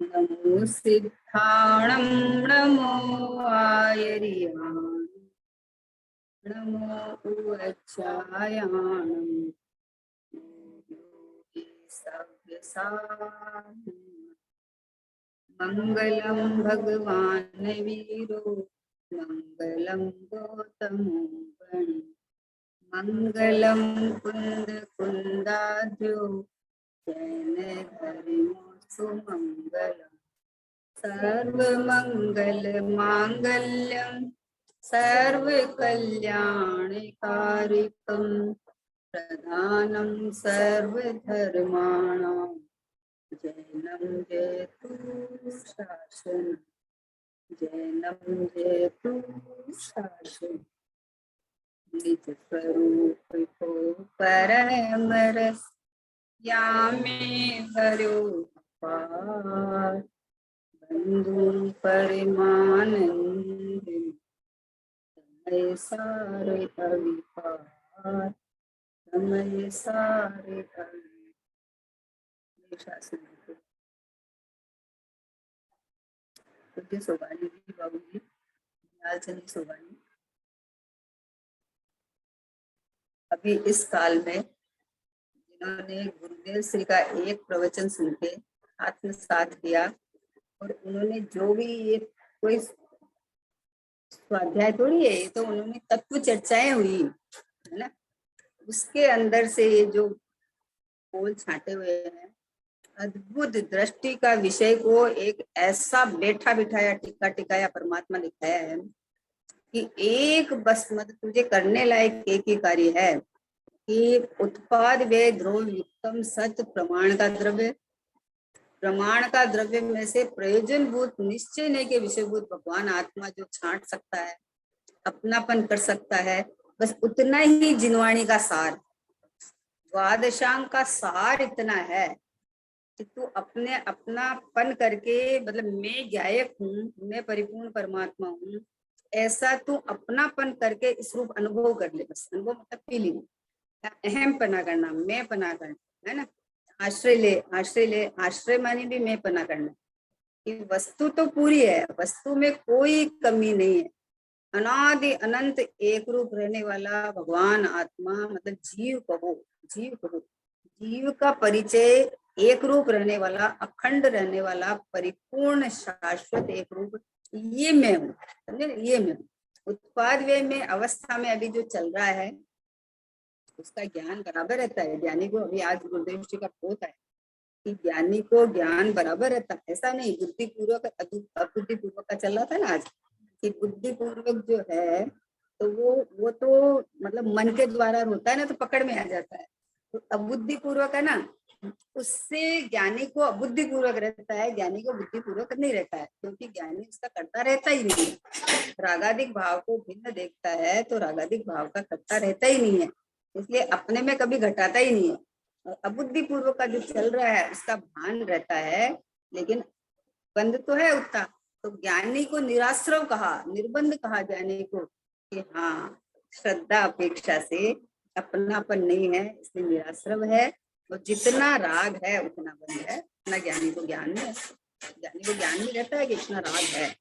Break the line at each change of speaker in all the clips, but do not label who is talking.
नमो सिद्धाणं नमो आयर्याणं नमो उच्चायाणं मंगलम भगवान वीरो मंगलम गौतमो गण मंगलम कुंद कुंदाद्यो जैन धर्मो सुमंगलम सर्व मंगल मांगल्यम सर्व कल्याणकारिकम प्रधानम सर्व धर्माणां जैनम जयतु शासन जैनम जयतु शासन निज स्वरूप को परम रस यामे भरो अपार बंधु परमानंद समय सारे अविपार समय सारे पूज्य सोगानी जी बाबू जी लालचंद सोगानी अभी इस काल में जिन्होंने गुरुदेव श्री का एक प्रवचन सुन के आत्मसात किया और उन्होंने जो भी ये कोई स्वाध्याय थोड़ी है, ये तो उन्होंने तत्व चर्चाएं हुई है ना, उसके अंदर से ये जो बोल छाटे हुए हैं, अद्भुत दृष्टि का विषय को एक ऐसा बैठा बिठाया टिका टिकाया परमात्मा दिखाया है कि एक बस मत तुझे करने लायक एक ही कार्य है कि उत्पाद वे ध्रुव युक्तम सत प्रमाण का द्रव्य, प्रमाण का द्रव्य में से प्रयोजनभूत निश्चय नहीं के विषयभूत भगवान आत्मा जो छांट सकता है, अपनापन कर सकता है, बस उतना ही जिनवाणी का सार, द्वादशांग का सार इतना है कि तू अपने अपनापन करके, मतलब मैं ज्ञायक हूँ, मैं परिपूर्ण परमात्मा हूँ, ऐसा तू अपनापन करके इस रूप अनुभव कर ले। बस अनुभव मतलब फीलिंग, अहम पना करना, मैं पना करना, है ना। आश्रय ले, आश्रय ले, आश्रय मानी भी मैं पना करना कि वस्तु तो पूरी है, वस्तु में कोई कमी नहीं है, अनादि अनंत एक रूप रहने वाला भगवान आत्मा, मतलब जीव कहो, जीव कहो, जीव का परिचय एक रूप रहने वाला, अखंड रहने वाला, परिपूर्ण शाश्वत एक रूप, ये मैं हूँ, समझे, ये मैं हूँ। उत्पाद वे में अवस्था में अभी जो चल रहा है उसका ज्ञान बराबर रहता है ज्ञानी को। अभी आज गुरुदेव जी का बोध है कि ज्ञानी को ज्ञान बराबर रहता है, ऐसा नहीं बुद्धिपूर्वक अबुद्धिपूर्वक का चल रहा था ना आज, कि बुद्धिपूर्वक जो है तो वो तो मतलब मन के द्वारा होता है ना, तो पकड़ में आ जाता है। तो अबुद्धिपूर्वक है ना, उससे ज्ञानी को अबुद्धिपूर्वक रहता है, ज्ञानी को बुद्धिपूर्वक नहीं रहता है, क्योंकि ज्ञानी उसका करता रहता ही नहीं है। रागादिक भाव को भिन्न देखता है तो रागादिक भाव का करता रहता ही नहीं है, इसलिए अपने में कभी घटाता ही नहीं है। अबुद्धिपूर्वक का जो चल रहा है उसका भान रहता है, लेकिन बंद तो है उतना। तो ज्ञानी को निराश्रव कहा, निर्बंध कहा ज्ञानी को कि हाँ श्रद्धा अपेक्षा से अपनापन नहीं है, इसलिए निराश्रव है, और जितना राग है उतना बंद है, उतना ज्ञानी को ज्ञान में, ज्ञानी को ज्ञान में रहता है कि इतना राग है।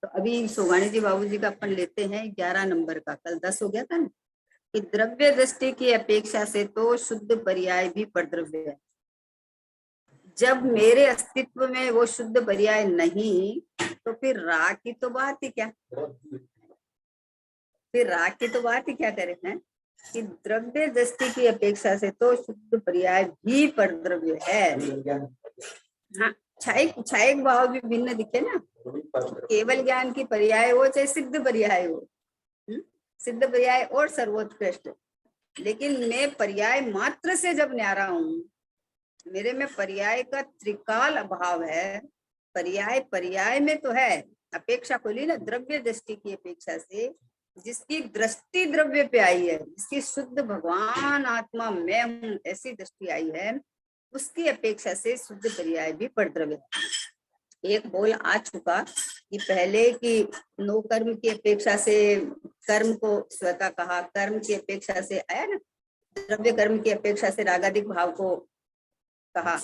तो अभी सोगानी जी बाबू जी का अपन लेते हैं 11 नंबर का, कल 10 हो गया था ना, कि द्रव्य दृष्टि की अपेक्षा से तो शुद्ध पर्याय भी परद्रव्य है। जब मेरे अस्तित्व में वो शुद्ध पर्याय नहीं, तो फिर राग की तो बात ही क्या, फिर राग की तो बात ही क्या करें हैं कि द्रव्य दृष्टि की अपेक्षा से तो शुद्ध पर्याय भी परद्रव्य है। हाँ, छायक भाव भी भिन्न दिखे ना, केवल ज्ञान की पर्याय हो चाहे सिद्ध पर्याय हो, सिद्ध पर्याय और सर्वोत्कृष्ट, लेकिन मैं पर्याय मात्र से जब न्यारा हूं, मेरे में पर्याय का त्रिकाल अभाव है। पर्याय पर्याय में तो है, अपेक्षा को ली ना द्रव्य दृष्टि की अपेक्षा से, जिसकी दृष्टि द्रव्य पे आई है, जिसकी शुद्ध भगवान आत्मा मैं हूं ऐसी दृष्टि आई है, उसकी अपेक्षा से शुद्ध पर्याय भी परद्रव्य। एक बोल आ चुका कि पहले की नो कर्म की अपेक्षा से कर्म को स्वतः कहा, कर्म की अपेक्षा से आया ना, द्रव्य कर्म की अपेक्षा से रागादिक भाव को कहा,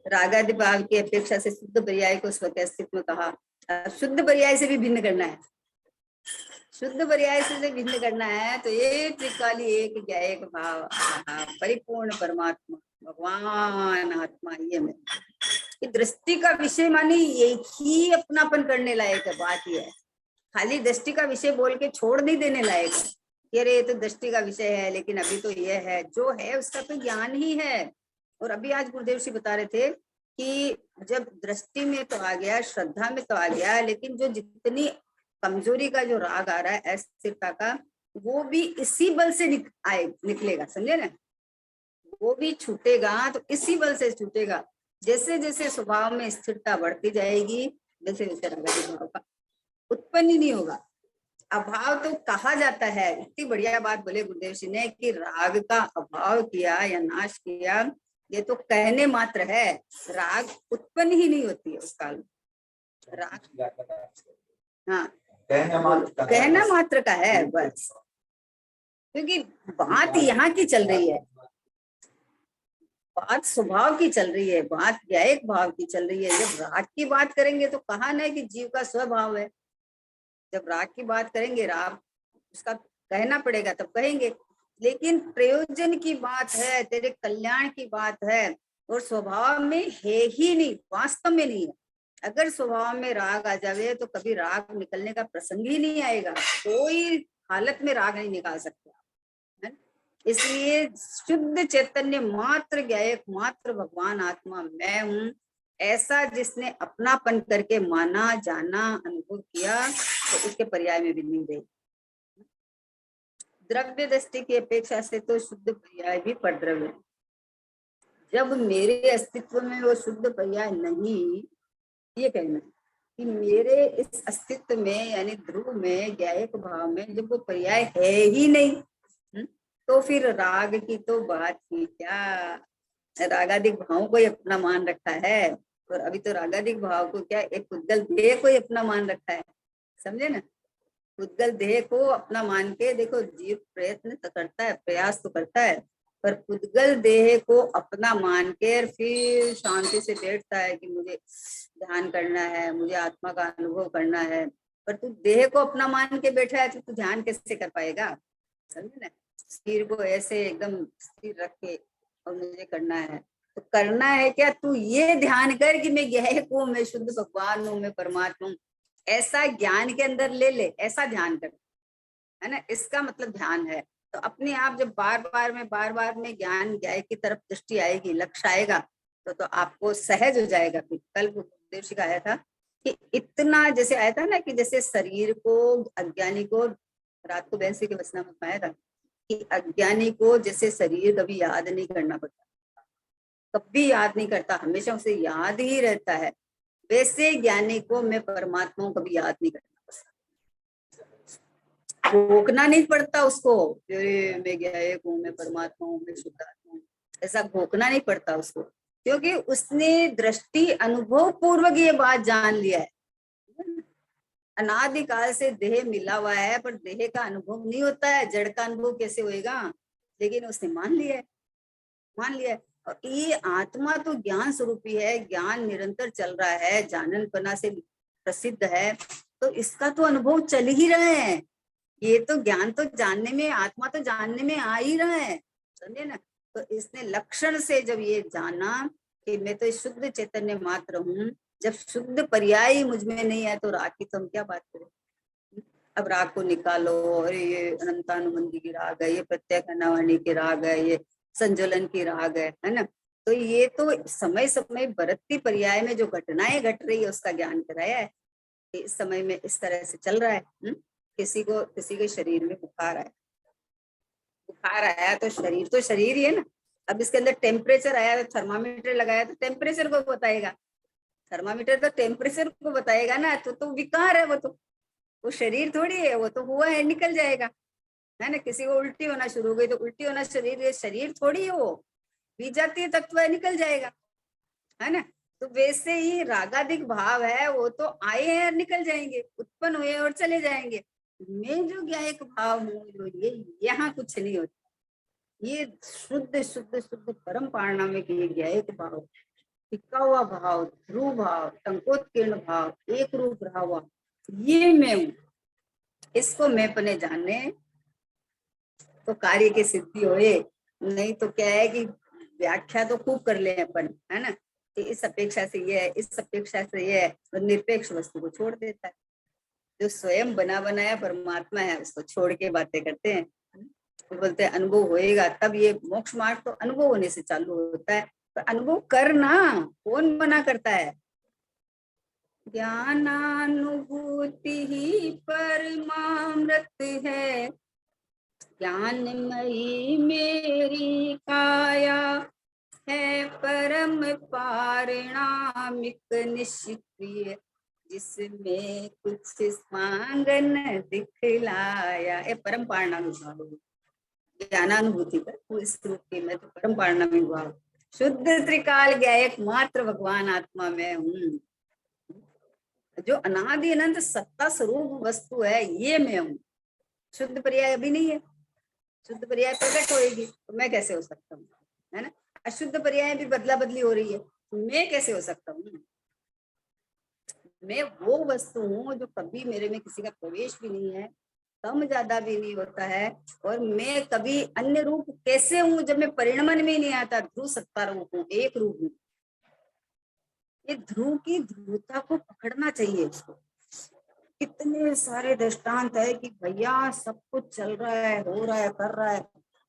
रागादि भाव की अपेक्षा से शुद्ध पर्याय को स्वतः अस्तित्व में कहा। शुद्ध पर्याय से भी भिन्न करना है, शुद्ध पर्याय से भिन्न करना है तो एक त्रिकाली एक ज्ञायक भाव, परिपूर्ण परमात्मा भगवान आत्मा, ये मैं कि दृष्टि का विषय माने एक ही अपनापन करने लायक है। बात ये है, खाली दृष्टि का विषय बोल के छोड़ नहीं देने लायक है कि अरे ये तो दृष्टि का विषय है, लेकिन अभी तो ये है, जो है उसका तो ज्ञान ही है। और अभी आज गुरुदेव जी बता रहे थे कि जब दृष्टि में तो आ गया, श्रद्धा में तो आ गया, लेकिन जो जितनी कमजोरी का जो राग आ रहा है अस्थिरता का, वो भी इसी बल से निकलेगा, समझे ना, वो भी छूटेगा तो इसी बल से छूटेगा। जैसे जैसे स्वभाव में स्थिरता बढ़ती जाएगी, वैसे वैसे रागादि भाव का उत्पन्न ही नहीं होगा। अभाव तो कहा जाता है, इतनी बढ़िया बात बोले गुरुदेव जी ने कि राग का अभाव किया या नाश किया, ये तो कहने मात्र है, राग उत्पन्न ही नहीं होती है उस काल में। राग हाँ कहना मात्र का है बस, क्योंकि बात यहाँ की चल रही है, बात स्वभाव की चल रही है, बात ज्ञायक भाव की चल रही है। जब राग की बात करेंगे तो कहा ना कि जीव का स्वभाव है, जब राग की बात करेंगे राग उसका कहना पड़ेगा तब कहेंगे, लेकिन प्रयोजन की बात है, तेरे कल्याण की बात है, और स्वभाव में है ही नहीं, वास्तव में नहीं है। अगर स्वभाव में राग आ जावे तो कभी राग निकलने का प्रसंग ही नहीं आएगा, कोई हालत में राग नहीं निकाल सकते आप। इसलिए शुद्ध चैतन्य मात्र ज्ञायक मात्र भगवान आत्मा मैं हूँ, ऐसा जिसने अपनापन करके माना, जाना, अनुभव किया, तो उसके पर्याय में भी नहीं दे। द्रव्य दृष्टि की अपेक्षा से तो शुद्ध पर्याय भी परद्रव्य है। जब मेरे अस्तित्व में वो शुद्ध पर्याय नहीं, ये कहना कि मेरे इस अस्तित्व में यानी ध्रुव में ज्ञायक भाव में जब वो पर्याय है ही नहीं, तो फिर राग की तो बात ही क्या। रागादिक भाव को ही अपना मान रखा है, और अभी तो रागादिक भाव को क्या एक पुद्गल देह को ही अपना मान रखा है, समझे ना। पुद्गल देह को अपना मान के देखो, जीव प्रयत्न तो करता है, प्रयास तो करता है, पर पुद्गल देह को अपना मान के फिर शांति से बैठता है कि मुझे ध्यान करना है, मुझे आत्मा का अनुभव करना है। पर तू देह को अपना मान के बैठा है तो तू ध्यान कैसे कर पाएगा, समझे ना। सिर को ऐसे एकदम स्थिर रख के और मुझे करना है, तो करना है क्या, तू ये ध्यान कर कि मैं ज्ञायक हूँ, मैं शुद्ध भगवान हूँ, मैं परमात्मा हूँ, ऐसा ज्ञान के अंदर ले ले, ऐसा ध्यान कर, है ना, इसका मतलब ध्यान है। तो अपने आप जब बार बार में ज्ञान ज्ञाय की तरफ दृष्टि आएगी, लक्ष्य आएगा, तो आपको सहज हो जाएगा। फिर कल गुरुदेव जी का आया था कि इतना जैसे आया था ना कि जैसे शरीर को अज्ञानी को, रात को बहन के वचनामृत में आया था कि अज्ञानी को जैसे शरीर कभी याद नहीं करना पड़ता, कभी याद नहीं करता, हमेशा उसे याद ही रहता है, वैसे ज्ञानी को मैं परमात्मा कभी याद नहीं करना पड़ता, घोकना नहीं पड़ता उसको, मैं ज्ञायक हूँ, मैं परमात्मा हूँ, मैं शुद्धात्मा हूँ, ऐसा घोकना नहीं पड़ता उसको, क्योंकि उसने दृष्टि अनुभव पूर्वक ये बात जान लिया है। अनादिकाल से देह मिला हुआ है, पर देह का अनुभव नहीं होता है, जड़ का अनुभव कैसे होएगा, लेकिन उसने मान लिया है, मान लिया है। और ये आत्मा तो ज्ञान स्वरूप ही है, ज्ञान निरंतर चल रहा है, जाननपना से प्रसिद्ध है, तो इसका तो अनुभव चल ही रहा है। ये तो ज्ञान तो जानने में, आत्मा तो जानने में आ ही रहा है, समझे ना। तो इसने लक्षण से जब ये जाना कि मैं तो शुद्ध चैतन्य मात्र हूँ, जब शुद्ध पर्याय मुझ में नहीं है तो राग की तो हम क्या बात करें। अब राग को निकालो, और ये अनंतानुबंधी की राग है, ये प्रत्यय अनावाणी की राग है, ये संजोलन की राग है ना। तो ये तो समय समय बरतती पर्याय में जो घटनाएं घट रही है उसका ज्ञान कराया है। इस समय में इस तरह से चल रहा है। किसी के शरीर में बुखार आया तो शरीर ही है ना। अब इसके अंदर टेम्परेचर आया तो थर्मामीटर लगाया तो टेम्परेचर को बताएगा, थर्मामीटर तो टेम्परेचर को बताएगा ना, तो विकार है वो शरीर थोड़ी है, वो तो हुआ है, निकल जाएगा, है ना। किसी को उल्टी होना शुरू हो गई तो उल्टी होना शरीर थोड़ी है, वो विजातीय तत्व है, निकल जाएगा, है ना। तो वैसे ही रागादिक भाव है, वो तो आए हैं और निकल जाएंगे, उत्पन्न हुए और चले जाएंगे। मैं जो ज्ञायक भाव हूँ, जो ये यहाँ कुछ नहीं होता, ये शुद्ध शुद्ध शुद्ध परम पारणामिक ये ज्ञायक भाव, टिका हुआ भाव, ध्रुव भाव, टंकोत्कीर्ण भाव, एक रूप रहा हुआ, ये मैं हूँ। इसको मैं पने जाने तो कार्य की सिद्धि होए, नहीं तो क्या है कि व्याख्या तो खूब कर ले अपन, है ना, कि इस अपेक्षा से ये है, इस अपेक्षा से ये है, तो निरपेक्ष वस्तु को छोड़ देता है। जो स्वयं बना बनाया परमात्मा है उसको छोड़ के बातें करते हैं। तो बोलते हैं अनुभव होएगा तब, ये मोक्ष मार्ग तो अनुभव होने से चालू होता है, तो अनुभव करना, कौन मना करता है। ज्ञानानुभूति ही परमामृत है, ज्ञानमयी मेरी काया है परम पारिणामिक निष्क्रिय, जिसमें कुछ स्वांगन दिखलाया। ये परम पारिणामिक भाव, ज्ञानानुभूति का इस रूप के मैं तो परम पारिणामिक भाव, शुद्ध त्रिकाल ज्ञायक मात्र भगवान आत्मा में हूँ। जो अनादि अनंत सत्ता स्वरूप वस्तु है ये मैं हूँ। शुद्ध पर्याय अभी नहीं है, शुद्ध पर्याय प्रकट होएगी तो मैं कैसे हो सकता हूँ, है ना। अशुद्ध पर्याय भी बदला बदली हो रही है, मैं कैसे हो सकता हूँ। मैं वो वस्तु हूँ जो कभी मेरे में किसी का प्रवेश भी नहीं है, कम ज्यादा भी नहीं होता है, और मैं कभी अन्य रूप कैसे हूँ जब मैं परिणमन में नहीं आता, ध्रुव सत्ता रूप हूँ, एक रूप हूँ। ये ध्रुव की ध्रुवता को पकड़ना चाहिए इसको। कितने सारे दृष्टांत है कि भैया सब कुछ चल रहा है, हो रहा है, कर रहा है,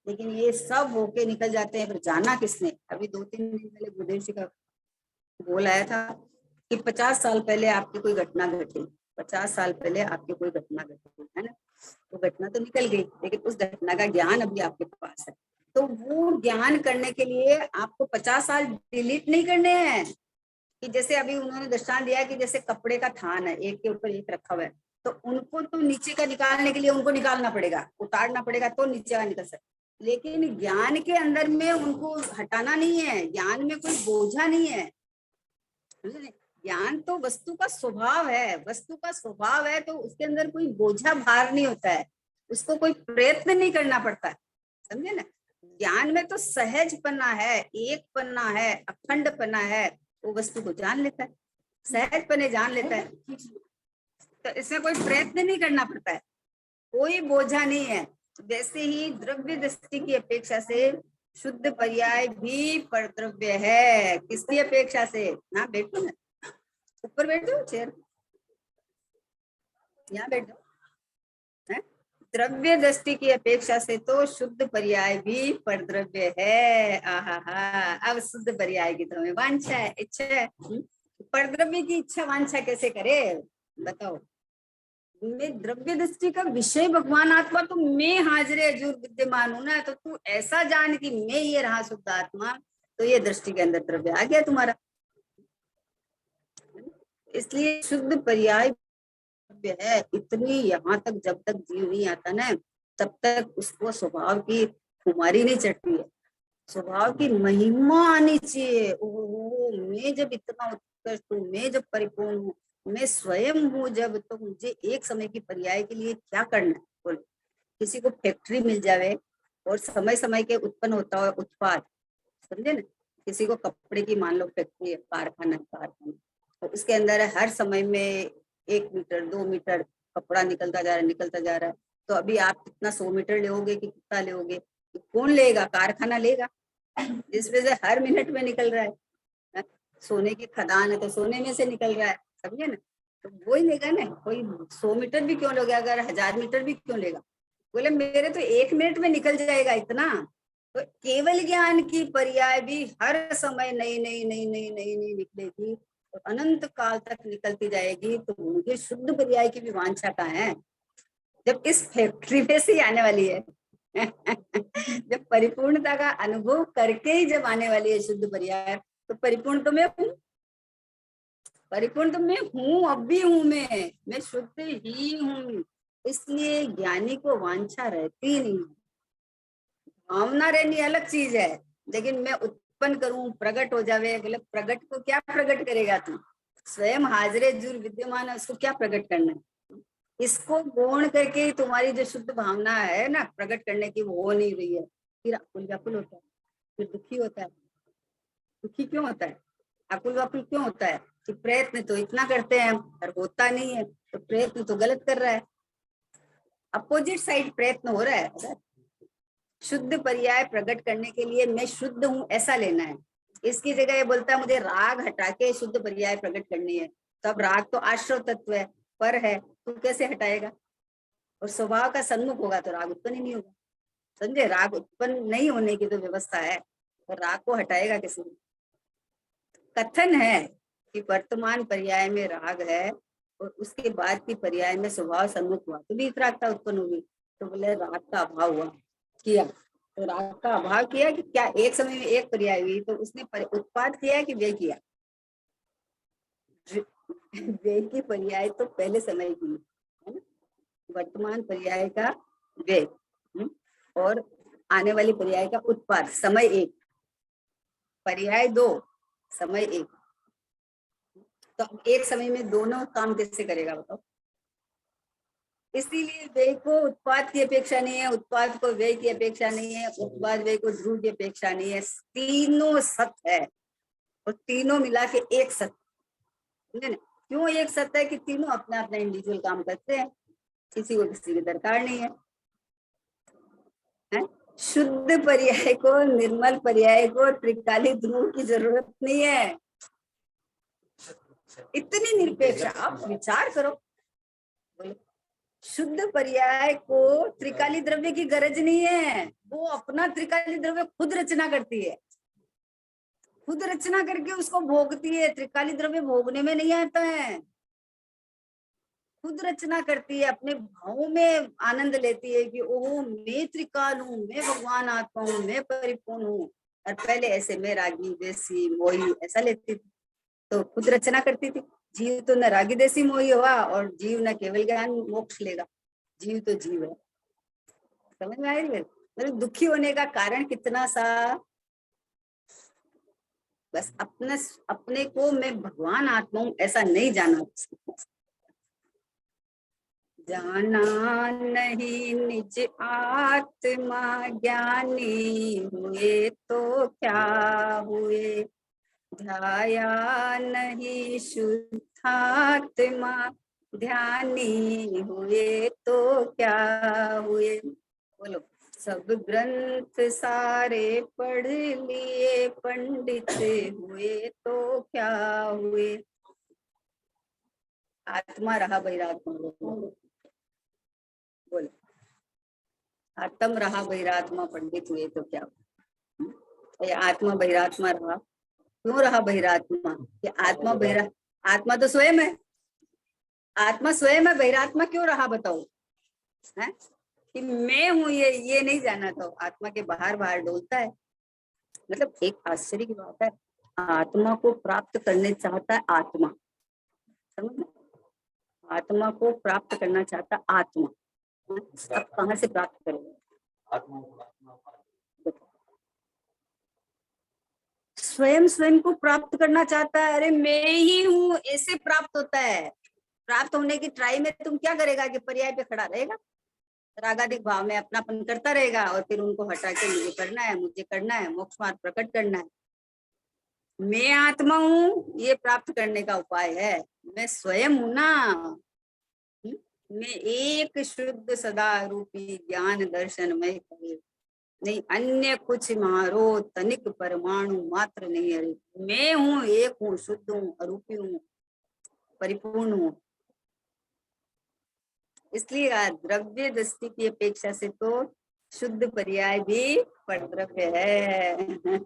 लेकिन ये सब होके निकल जाते हैं, फिर जाना किसने। अभी 2-3 दिन पहले गुरुदेव जी का बोल आया था कि 50 साल पहले आपकी कोई घटना घटी, 50 साल पहले आपकी कोई घटना घटी, है ना। तो घटना तो निकल गई, लेकिन उस घटना का ज्ञान अभी आपके पास है। तो वो ज्ञान करने के लिए आपको 50 साल डिलीट नहीं करने हैं। कि जैसे अभी उन्होंने दृष्टांत दिया कि जैसे कपड़े का थान है, एक के ऊपर एक रखा हुआ है, तो उनको तो नीचे का निकालने के लिए उनको निकालना पड़ेगा, उतारना पड़ेगा तो नीचे का निकल सकता। लेकिन ज्ञान के अंदर में उनको हटाना नहीं है, ज्ञान में कोई बोझा नहीं है। ज्ञान तो वस्तु का स्वभाव है, वस्तु का स्वभाव है, तो उसके अंदर कोई बोझा भार नहीं होता है, उसको कोई प्रयत्न नहीं करना पड़ता है, समझे ना। ज्ञान में तो सहज पन्ना है, एक पन्ना है, अखंड पन्ना है, वो वस्तु को जान लेता है, सहज पने जान लेता है, तो इसमें कोई प्रयत्न नहीं करना पड़ता है, कोई बोझा नहीं है। वैसे ही द्रव्य दृष्टि की अपेक्षा से शुद्ध पर्याय भी परद्रव्य है। किसकी अपेक्षा से, ना बैठो ना, ऊपर बैठो, चेयर यहाँ बैठो, है? द्रव्य दृष्टि की अपेक्षा से तो शुद्ध पर्याय भी परद्रव्य है। आहा, अब शुद्ध पर्याय की तुम्हें वांछा है, इच्छा है। परद्रव्य की इच्छा वांछा कैसे करे बताओ। मैं द्रव्य दृष्टि का विषय भगवान आत्मा, तो मैं हाजिर हजूर विद्यमान हूं ना, तो तू ऐसा जान कि मैं ये रहा शुद्ध आत्मा, तो ये दृष्टि के अंदर द्रव्य आ गया तुम्हारा। इसलिए शुद्ध पर्याय है। इतनी यहाँ तक जब तक जीव नहीं आता ना, तब तक उसको स्वभाव की खुमारी नहीं चढ़ती है, स्वभाव की महिमा आनी चाहिए। ओहो, मैं जब इतना उत्कृष्ट हूँ, मैं जब परिपूर्ण हूँ, मैं स्वयं हूँ जब, तो मुझे एक समय की पर्याय के लिए क्या करना है। बोल, किसी को फैक्ट्री मिल जावे और समय समय के उत्पन्न होता है उत्पाद, समझे ना। किसी को कपड़े की मान लो फैक्ट्री है, कारखाना, तो उसके अंदर हर समय में 1 मीटर 2 मीटर कपड़ा निकलता जा रहा है। तो अभी आप कितना 100 मीटर लोगे कि कितना लोगे, कौन लेगा, कारखाना लेगा, जिसमें से हर मिनट में निकल रहा है। सोने की खदान है तो सोने में से निकल रहा है, समझे ना। तो वही लेगा ना, कोई 100 मीटर भी क्यों लेगा, अगर 1000 मीटर भी क्यों लेगा। बोले मेरे तो 1 मिनट में निकल जाएगा इतना। तो केवल ज्ञान की पर्याय भी हर समय नई नई नई नई नई नई निकलेगी और अनंत काल तक निकलती जाएगी। तो मुझे शुद्ध पर्याय की भी वांछा कहाँ है, जब इस फैक्ट्री में से ही आने वाली है। जब परिपूर्णता का अनुभव करके ही जब आने वाली है शुद्ध पर्याय, तो परिपूर्ण तो मैं हूँ, परिपूर्ण तो मैं हूँ, अब भी हूँ, मैं शुद्ध ही हूँ। इसलिए ज्ञानी को वांछा रहती नहीं, भावना रहनी अलग चीज है, लेकिन मैं उत्पन्न करूं, प्रकट हो जावे, मतलब प्रकट को क्या प्रकट करेगा तू, स्वयं हाजिर जुर विद्यमान है, उसको क्या प्रकट करना है। इसको गौण करके तुम्हारी जो शुद्ध भावना है ना प्रकट करने की, वो हो नहीं रही है। फिर आकुल व्याकुल होता है, फिर दुखी होता है। दुखी क्यों होता है, आकुल व्याकुल क्यों होता है? कि प्रयत्न तो इतना करते हैं हम पर होता नहीं है, तो प्रयत्न तो गलत कर रहा है, अपोजिट साइड प्रयत्न हो रहा है। शुद्ध पर्याय प्रकट करने के लिए मैं शुद्ध हूं ऐसा लेना है। इसकी जगह ये बोलता है मुझे राग हटा के शुद्ध पर्याय प्रकट करनी है, तो अब राग तो आश्रव तत्व है, पर है, तो कैसे हटाएगा? और स्वभाव का सन्मुख होगा तो राग उत्पन्न ही नहीं होगा। समझे, राग उत्पन्न नहीं होने की तो व्यवस्था है, तो राग को हटाएगा कैसे? कथन है कि वर्तमान पर्याय में राग है और उसके बाद की पर्याय में स्वभाव सन्मुख हुआ तो वीतरागता उत्पन्न होगी। तो बोले राग का अभाव हुआ, किया, तो राग का अभाव किया कि क्या एक समय में एक पर्याय हुई तो उसने उत्पाद किया कि व्यय किया? व्यय की पर्याय तो पहले समय की है ना, वर्तमान पर्याय का व्यय और आने वाली पर्याय का उत्पाद। समय एक, पर्याय दो, समय एक, तो एक समय में दोनों काम कैसे करेगा बताओ? इसीलिए व्यय को उत्पाद की अपेक्षा नहीं है, उत्पाद को व्यय की अपेक्षा नहीं है, उत्पाद व्यय को ध्रुव की अपेक्षा नहीं है, तीनों सत्य है और तीनों मिला के एक सत्य। क्यों एक सत्य है? कि तीनों अपना अपना इंडिविजुअल काम करते हैं, किसी को किसी की दरकार नहीं है, है? शुद्ध पर्याय को, निर्मल पर्याय को त्रिकाली ध्रुव की जरूरत नहीं है। इतनी निरपेक्ष आप विचार करो। शुद्ध पर्याय को त्रिकाली द्रव्य की गरज नहीं है, वो अपना त्रिकाली द्रव्य खुद रचना करती है, खुद रचना करके उसको भोगती है। त्रिकाली द्रव्य भोगने में नहीं आता है, खुद रचना करती है, अपने भाव में आनंद लेती है कि ओह मैं त्रिकाल हूँ, मैं भगवान आत्मा हूँ, मैं परिपूर्ण हूँ। और पहले ऐसे मैं रागी देसी मोही ऐसा लेती थी, तो खुद रचना करती थी। जीव तो न रागी देसी मोही हुआ और जीव न केवल ज्ञान मोक्ष लेगा, जीव तो जीव है। समझ में आई? मतलब दुखी होने का कारण कितना सा, बस अपने को मैं भगवान आत्मा हूं ऐसा नहीं जाना। जाना नहीं निज आत्मा, ज्ञानी हुए तो क्या हुए, ध्याया नहीं शुद्धात्मा, ध्यानी हुए तो क्या हुए। बोलो, सब ग्रंथ सारे पढ़ लिए, पंडित हुए तो क्या हुए, आत्मा रहा बहिरात्मा। बोलो, आत्म रहा बहिरात्मा, पंडित हुए तो क्या हुआ? ये आत्मा बहिरात्मा रहा, क्यों रहा बहिरात्मा? कि आत्मा आत्मा तो स्वयं है, आत्मा स्वयं है, बहिरात्मा क्यों रहा बताओ? है कि मैं हूं ये नहीं जाना, तो आत्मा के बाहर बाहर डोलता है। मतलब एक आश्चर्य की बात है, आत्मा को प्राप्त करने चाहता है आत्मा, समझ, आत्मा को प्राप्त करना चाहता आत्मा। अब कहाँ से प्राप्त करेगा? स्वयं स्वयं को प्राप्त करना चाहता है। अरे मैं ही हूँ ऐसे प्राप्त होता है। प्राप्त होने की ट्राई में तुम क्या करेगा कि पर्याय पे खड़ा रहेगा, रागाधिक भाव में अपनापन करता रहेगा और फिर उनको हटा के मुझे करना है, मुझे करना है, मोक्ष मार्ग प्रकट करना है। मैं आत्मा हूँ ये प्राप्त करने का उपाय है, मैं स्वयं हूं ना। मैं एक शुद्ध सदा रूपी ज्ञान दर्शन में नहीं, अन्य कुछ मारो तनिक परमाणु मात्र नहीं। अरे मैं हूँ, एक हूँ, शुद्ध हूँ, अरूपी हूँ, परिपूर्ण हूँ। इसलिए द्रव्य दृष्टि की अपेक्षा से तो शुद्ध पर्याय भी परद्रव्य है।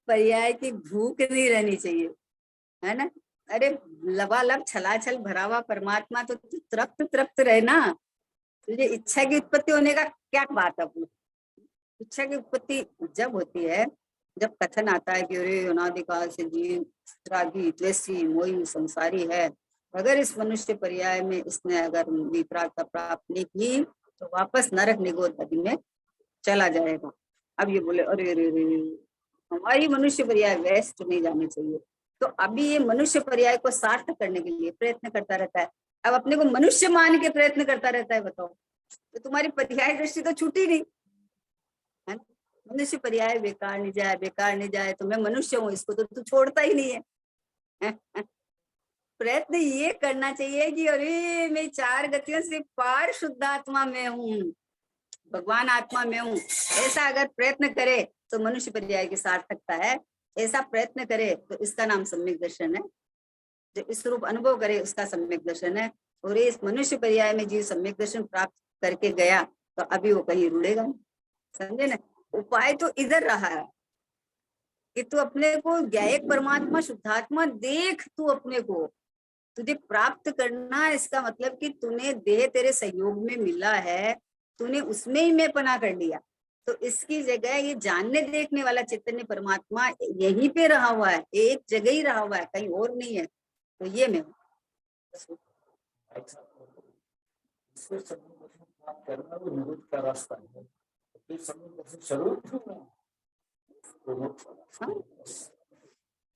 पर्याय की भूख नहीं रहनी चाहिए, है ना। अरे लबालब छलाछल भरा हुआ परमात्मा तो तू तृप्त तृप्त रहे ना। तुझे इच्छा की उत्पत्ति होने का क्या बात है? अपनी इच्छा की उत्पत्ति जब होती है जब कथन आता है कि अरे अनादिकाल से जीव रागी द्वेषी मोही संसारी है। अगर इस मनुष्य पर्याय में इसने अगर विपरागता प्राप्त नहीं की तो वापस नरक निगोद नदी में चला जाएगा। अब ये बोले अरे अरे अरे हमारी मनुष्य पर्याय वेस्ट नहीं जानी चाहिए, तो अभी ये मनुष्य पर्याय को सार्थक करने के लिए प्रयत्न करता रहता है। अब अपने को मनुष्य मान के प्रयत्न करता रहता है, बताओ, तो तुम्हारी पर्याय दृष्टि तो छूटी नहीं। मनुष्य पर्याय बेकार नहीं जाए, बेकार नहीं जाए, तो मैं मनुष्य हूँ, इसको तो तू छोड़ता ही नहीं है। प्रयत्न ये करना चाहिए कि अरे मैं 4 गतियों से पार शुद्ध आत्मा में हूँ, भगवान आत्मा में हूँ। ऐसा अगर प्रयत्न करे तो मनुष्य पर्याय की सार्थकता है। ऐसा प्रयत्न करे तो इसका नाम सम्यक दर्शन है। जो इस रूप अनुभव करे उसका सम्यक दर्शन है। और इस मनुष्य पर्याय में जीव सम्यक दर्शन प्राप्त करके गया तो अभी वो कहीं रुड़ेगा नहीं, समझे ना। उपाय तो इधर रहा है कि तू अपने को ज्ञायक परमात्मा शुद्धात्मा देख, तू अपने को तुझे प्राप्त करना। इसका मतलब कि तूने देह तेरे सहयोग में मिला है, तूने उसमें ही मैं पना कर लिया, तो इसकी जगह ये जानने देखने वाला चैतन्य परमात्मा यहीं पे रहा हुआ है, एक जगह ही रहा हुआ है, कहीं और नहीं है। तो ये मैं हूँ।
करना वो निरुद्ध का रास्ता है,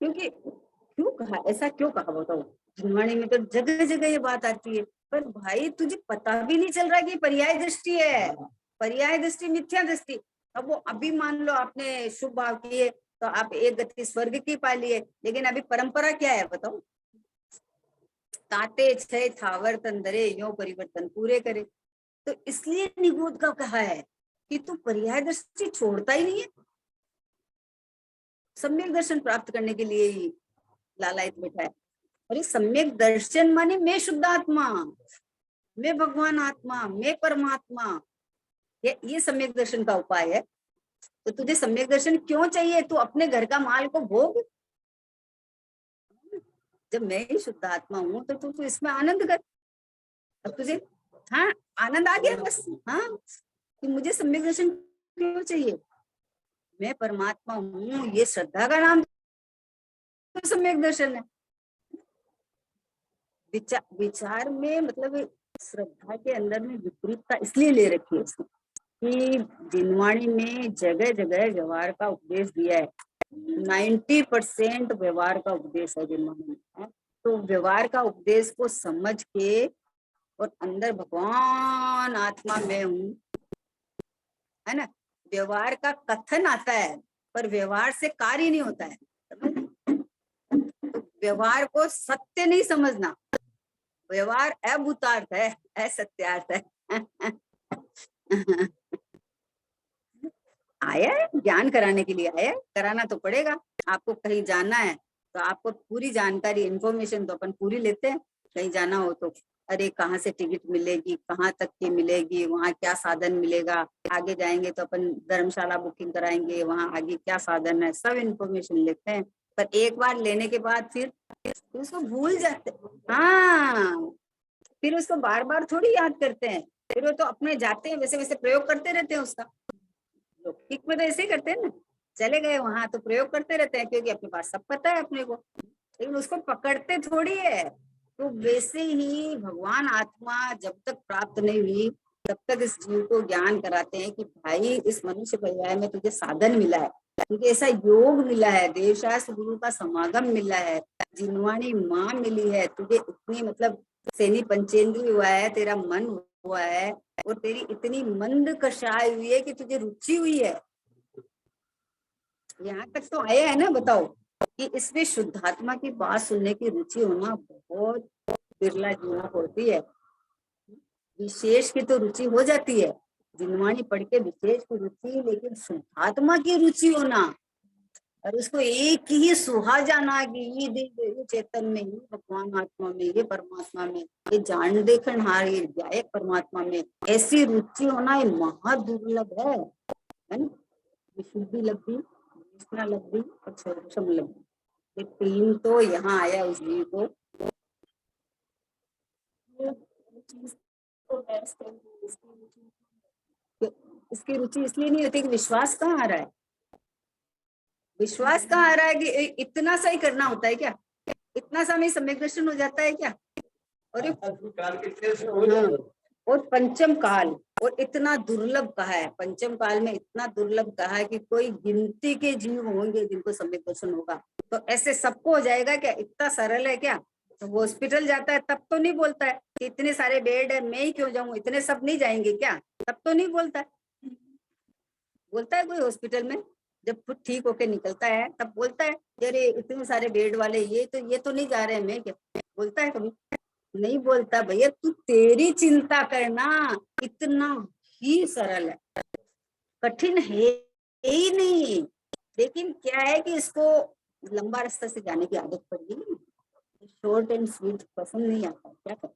क्योंकि क्यों कहा, ऐसा क्यों कहा बताओ। झुनवाणी में तो जगह जगह ये बात आती है, पर भाई तुझे पता भी नहीं चल रहा कि पर्याय दृष्टि है, पर्याय दृष्टि मिथ्या दृष्टि। अब वो अभी मान लो आपने शुभ भाव किए तो आप एक गति स्वर्ग की पा लिए, लेकिन अभी परंपरा क्या है बताओ। ताते छे थावर तंदरे यो परिवर्तन पूरे करे। तो इसलिए निगोद का कहा है कि तू पर्याय दृष्टि छोड़ता ही नहीं है, सम्यक दर्शन प्राप्त करने के लिए ही लालायित बैठा है। और ये सम्यक दर्शन माने मैं शुद्ध आत्मा, मैं भगवान आत्मा, मैं परमात्मा, ये सम्यक दर्शन का उपाय है। तो तुझे सम्यक दर्शन क्यों चाहिए, तू अपने घर का माल को भोग। जब मैं ही शुद्ध आत्मा हूं तो तू इसमें आनंद कर। अब तुझे हाँ आनंद आ गया बस। हाँ कि मुझे सम्यक दर्शन क्यों चाहिए, मैं परमात्मा हूँ, ये श्रद्धा का नाम तो सम्यक दर्शन है। विचार में मतलब श्रद्धा के अंदर में विपरीतता इसलिए ले रखी है कि जिनवाणी में जगह जगह व्यवहार का उपदेश दिया है। 90% व्यवहार का उपदेश है जिनवाणी में। तो व्यवहार का उपदेश को समझ के और अंदर भगवान आत्मा में हूँ, है ना। व्यवहार का कथन आता है पर व्यवहार से कार्य नहीं होता है। तो व्यवहार को सत्य नहीं समझना, व्यवहार अभूतार्थ है, असत्यार्थ है। आया है ज्ञान कराने के लिए, आया है, कराना तो पड़ेगा। आपको कहीं जाना है तो आपको पूरी जानकारी इन्फॉर्मेशन तो अपन पूरी लेते हैं। कहीं जाना हो तो अरे कहाँ से टिकट मिलेगी, कहाँ तक की मिलेगी, वहाँ क्या साधन मिलेगा, आगे जाएंगे तो अपन धर्मशाला बुकिंग कराएंगे, वहाँ आगे क्या साधन है, सब इन्फॉर्मेशन लेते हैं। पर एक बार लेने के बाद फिर उसको भूल जाते। हाँ फिर उसको बार बार थोड़ी याद करते हैं, फिर वो तो अपने जाते हैं वैसे वैसे प्रयोग करते रहते हैं उसका। लौकिक में तो ऐसे ही करते हैं ना, चले गए वहां तो प्रयोग करते रहते हैं क्योंकि अपने पास सब पता है अपने को, लेकिन उसको पकड़ते थोड़ी है। तो वैसे ही भगवान आत्मा जब तक प्राप्त नहीं हुई तब तक इस जीव को ज्ञान कराते हैं कि भाई इस मनुष्य पर्याय में तुझे साधन मिला है, तुझे ऐसा योग मिला है, देवशास्त्र गुरु का समागम मिला है, जिनवाणी माँ मिली है, तुझे इतनी मतलब सेनी पंचेंद्रिय हुआ है, तेरा मन हुआ है, और तेरी इतनी मंद कषाय हुई है कि तुझे रुचि हुई है। यहाँ तक तो आया है ना, बताओ कि इसमें शुद्धात्मा की बात सुनने की रुचि होना बहुत बिरला जीवन होती है। विशेष की तो रुचि हो जाती है, जिनवाणी पढ़ के विशेष की रुचि, लेकिन शुद्धात्मा की रुचि होना और उसको एक ही सुहा जाना कि ये दिव्य चेतन में, ये भगवान आत्मा में, ये परमात्मा में, ये जान देखन हार, ये ज्ञायक परमात्मा में, ऐसी रुचि होना ये महादुर्लभ है ना। विशुद्धि लब्धि, विष्णा लब्धि और सर्वोक्षम लब्धि, ये तीन तो यहाँ आया उस जीव को। इसकी रुचि इसलिए नहीं होती कि विश्वास कहाँ आ रहा है, विश्वास कहाँ आ रहा है कि इतना सा ही करना होता है क्या, इतना सा में सम्यक दर्शन हो जाता है क्या। और और पंचम काल, और इतना दुर्लभ कहा है, पंचम काल में इतना दुर्लभ कहा है कि कोई गिनती के जीव होंगे जिनको सम्यक दर्शन होगा। तो ऐसे सबको हो जाएगा क्या, इतना सरल है क्या। तो हॉस्पिटल जाता है तब तो नहीं बोलता है कि इतने सारे बेड है मैं ही क्यों जाऊं, इतने सब नहीं जाएंगे क्या, तब तो नहीं बोलता है। बोलता है कोई हॉस्पिटल में जब खुद ठीक होके निकलता है तब बोलता है अरे इतने सारे बेड वाले ये तो नहीं जा रहे हैं, मैं क्या बोलता है कभी? नहीं बोलता। भैया तू तेरी चिंता करना, इतना ही सरल है, कठिन है ही नहीं। लेकिन क्या है कि इसको लंबा रास्ता से जाने की आदत पड़ गई, शॉर्ट एंड स्वीट पसंद नहीं आता, क्या करें,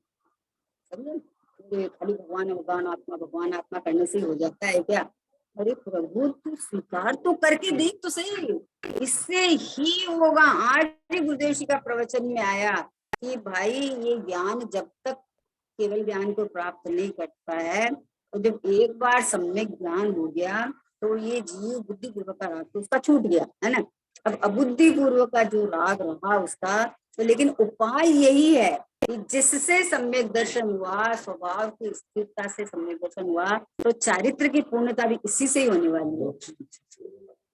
समझे? तो खाली भगवान आत्मा करने से ही हो जाता है क्या? अरे प्रभु तू स्वीकार तो करके देख तो सही, इससे ही होगा। आज भी गुरुदेव जी का प्रवचन में आया कि भाई ये ज्ञान जब तक केवल ज्ञान को प्राप्त नहीं करता है, तो जब एक बार सम्यक ज्ञान हो गया तो ये जीव बुद्धि पूर्वक का राग तो उसका छूट गया है ना। अब अबुद्धि पूर्वक का जो राग रहा उसका, तो लेकिन उपाय यही है कि जिससे सम्यक दर्शन हुआ, स्वभाव की स्थिरता से सम्यक दर्शन हुआ, तो चारित्र की पूर्णता भी इसी से ही होने वाली है।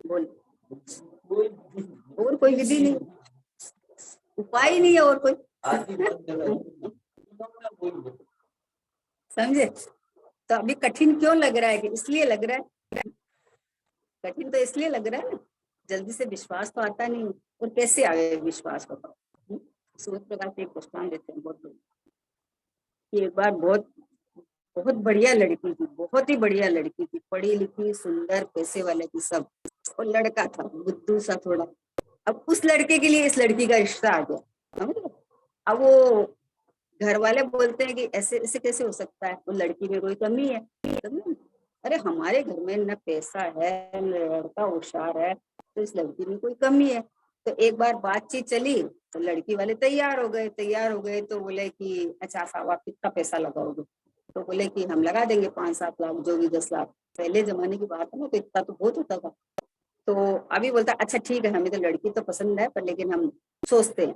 बोल, और कोई विधि नहीं, उपाय ही नहीं है और कोई, समझे? तो अभी कठिन क्यों लग रहा है? कि इसलिए लग रहा है कठिन, तो इसलिए लग रहा है ना, जल्दी से विश्वास तो आता नहीं। और कैसे आए विश्वास, बताओ? सूर्य प्रकाश एक दृष्टांत देते हैं बहुत कि एक बार बहुत बहुत बढ़िया लड़की थी, बहुत ही बढ़िया लड़की थी, पढ़ी लिखी, सुंदर, पैसे वाले की सब, और लड़का था बुद्धू सा थोड़ा। अब उस लड़के के लिए इस लड़की का रिश्ता आ गया, समझ लो। अब वो घर वाले बोलते हैं कि ऐसे ऐसे कैसे हो सकता है, वो लड़की में कोई कमी है, समझे? अरे हमारे घर में न पैसा है, न लड़का होशियार है, तो इस लड़की में कोई कमी है। तो एक बार बातचीत चली तो लड़की वाले तैयार हो गए तो बोले कि अच्छा साहब आप कितना पैसा लगाओगे? तो बोले कि हम लगा देंगे 5-7 लाख, जो भी 10 लाख। पहले जमाने की बात है ना, तो इतना तो बहुत होता था। तो अभी बोलता अच्छा ठीक है, हमें तो लड़की तो पसंद है, पर लेकिन हम सोचते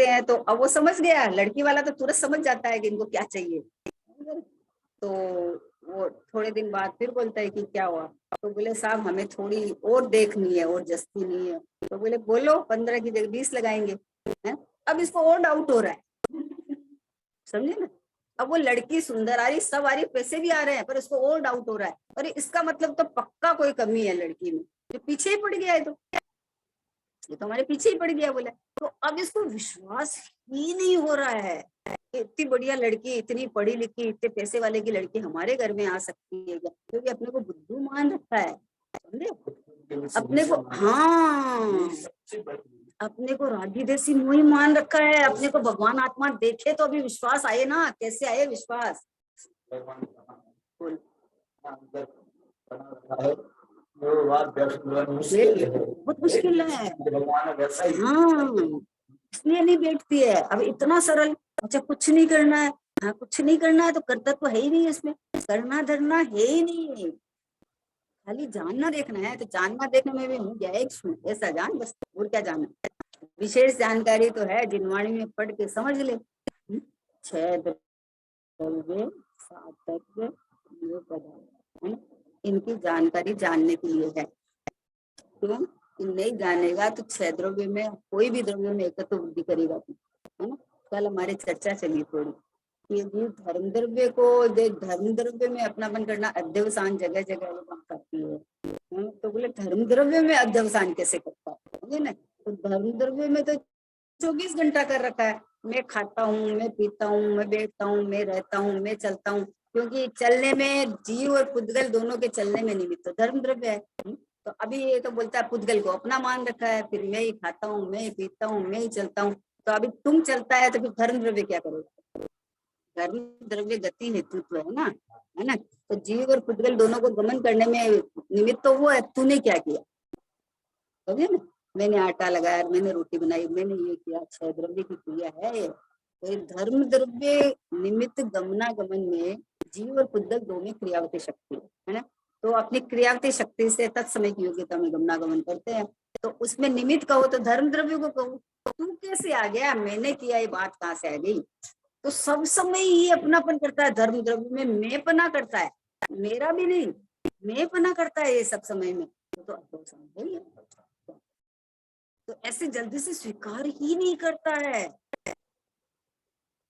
हैं। तो अब वो समझ गया, लड़की वाला तो तुरंत समझ जाता है कि इनको क्या चाहिए। तो वो थोड़े दिन बाद फिर बोलता है कि क्या हुआ? तो बोले साहब हमें थोड़ी और देखनी है, और जस्ती नहीं है। तो बोले बोलो, 15 की जगह 20 लगाएंगे, है? अब इसको और डाउट हो रहा है, समझे ना? अब वो लड़की सुंदर आ रही, सब आ रही, पैसे भी आ रहे हैं, पर इसको और डाउट हो रहा है, अरे इसका मतलब तो पक्का कोई कमी है लड़की में, जो पीछे ही पड़ गया है, तो ये तो हमारे पीछे ही पड़ गया बोला। तो अब इसको विश्वास ही नहीं हो रहा है, इतनी बढ़िया लड़की, इतनी पढ़ी लिखी, इतने पैसे वाले की लड़की हमारे घर में आ सकती है क्या? क्योंकि अपने को बुद्धू मान रखा है, समझे? अपने को, हाँ, अपने को रागी देसी मोही मान रखा है, अपने को भगवान आत्मा देखे तो अभी विश्वास आए ना। कैसे आए विश्वास? बोल, बहुत मुश्किल है, हाँ, इसलिए नहीं बैठती है। अब इतना सरल, अच्छा कुछ नहीं करना है, हाँ कुछ नहीं करना है तो कर्तव्य है ही नहीं इसमें, करना धरना है ही नहीं, खाली जानना देखना है। तो जानना देखने में भी हूँ क्या, एक सुन ऐसा जान बस, और क्या जानना? विशेष जानकारी तो है, जिनवाणी में पढ़ के समझ ले। 6 द्रव्य, 7 तत्व, ये पदार्थ, है ना? इनकी जानकारी जानने के लिए है। क्यों? नहीं जानेगा तो 6 द्रव्य में कोई भी द्रव्य में एक तो वृद्धि करेगा, है ना? कल हमारी चर्चा चली थोड़ी कि धर्म द्रव्य को, धर्म द्रव्य में अपनापन करना अध्यवसान जगह जगह वो काम करती है। तो बोले धर्म द्रव्य में अध्यवसान कैसे करता है ना? तो धर्म द्रव्य में तो 24 घंटा कर रखा है, मैं खाता हूँ, मैं पीता हूँ, मैं बैठता हूँ, मैं रहता हूँ, मैं चलता हूँ, क्योंकि चलने में जीव और पुद्गल दोनों के चलने में निमित्त तो धर्म द्रव्य है। तो अभी ये तो बोलता है पुद्गल को अपना मान रखा है, फिर मैं ही खाता हूँ, मैं ही पीता हूँ, मैं ही चलता हूँ। तो अभी तुम चलता है तो फिर धर्म द्रव्य क्या करोगे? धर्म द्रव्य गति हेतुत्व है ना, है ना? तो जीव और पुद्गल दोनों को गमन करने में निमित्त तो वो है, तूने क्या किया, समझे ना? मैंने आटा लगाया, मैंने रोटी बनाई, मैंने ये किया, 6 द्रव्य की क्रिया है ये। तो धर्म द्रव्य निमित्त गमनागमन में जीव और पुद्गल दोनों क्रियावती शक्ति है ना। तो अपनी क्रियावती शक्ति से तत्समय की योग्यता में गमनागमन करते हैं। तो उसमें निमित्त कहो तो धर्म द्रव्य को कहो। तू कैसे आ गया, मैंने किया, ये बात कहाँ से आ गई? तो सब समय ही अपनापन करता है धर्म द्रव्य में, मैं पना करता है, मेरा भी नहीं, मैं पना करता है ये सब समय में। तो है ही है। तो ऐसे जल्दी से स्वीकार ही नहीं करता है।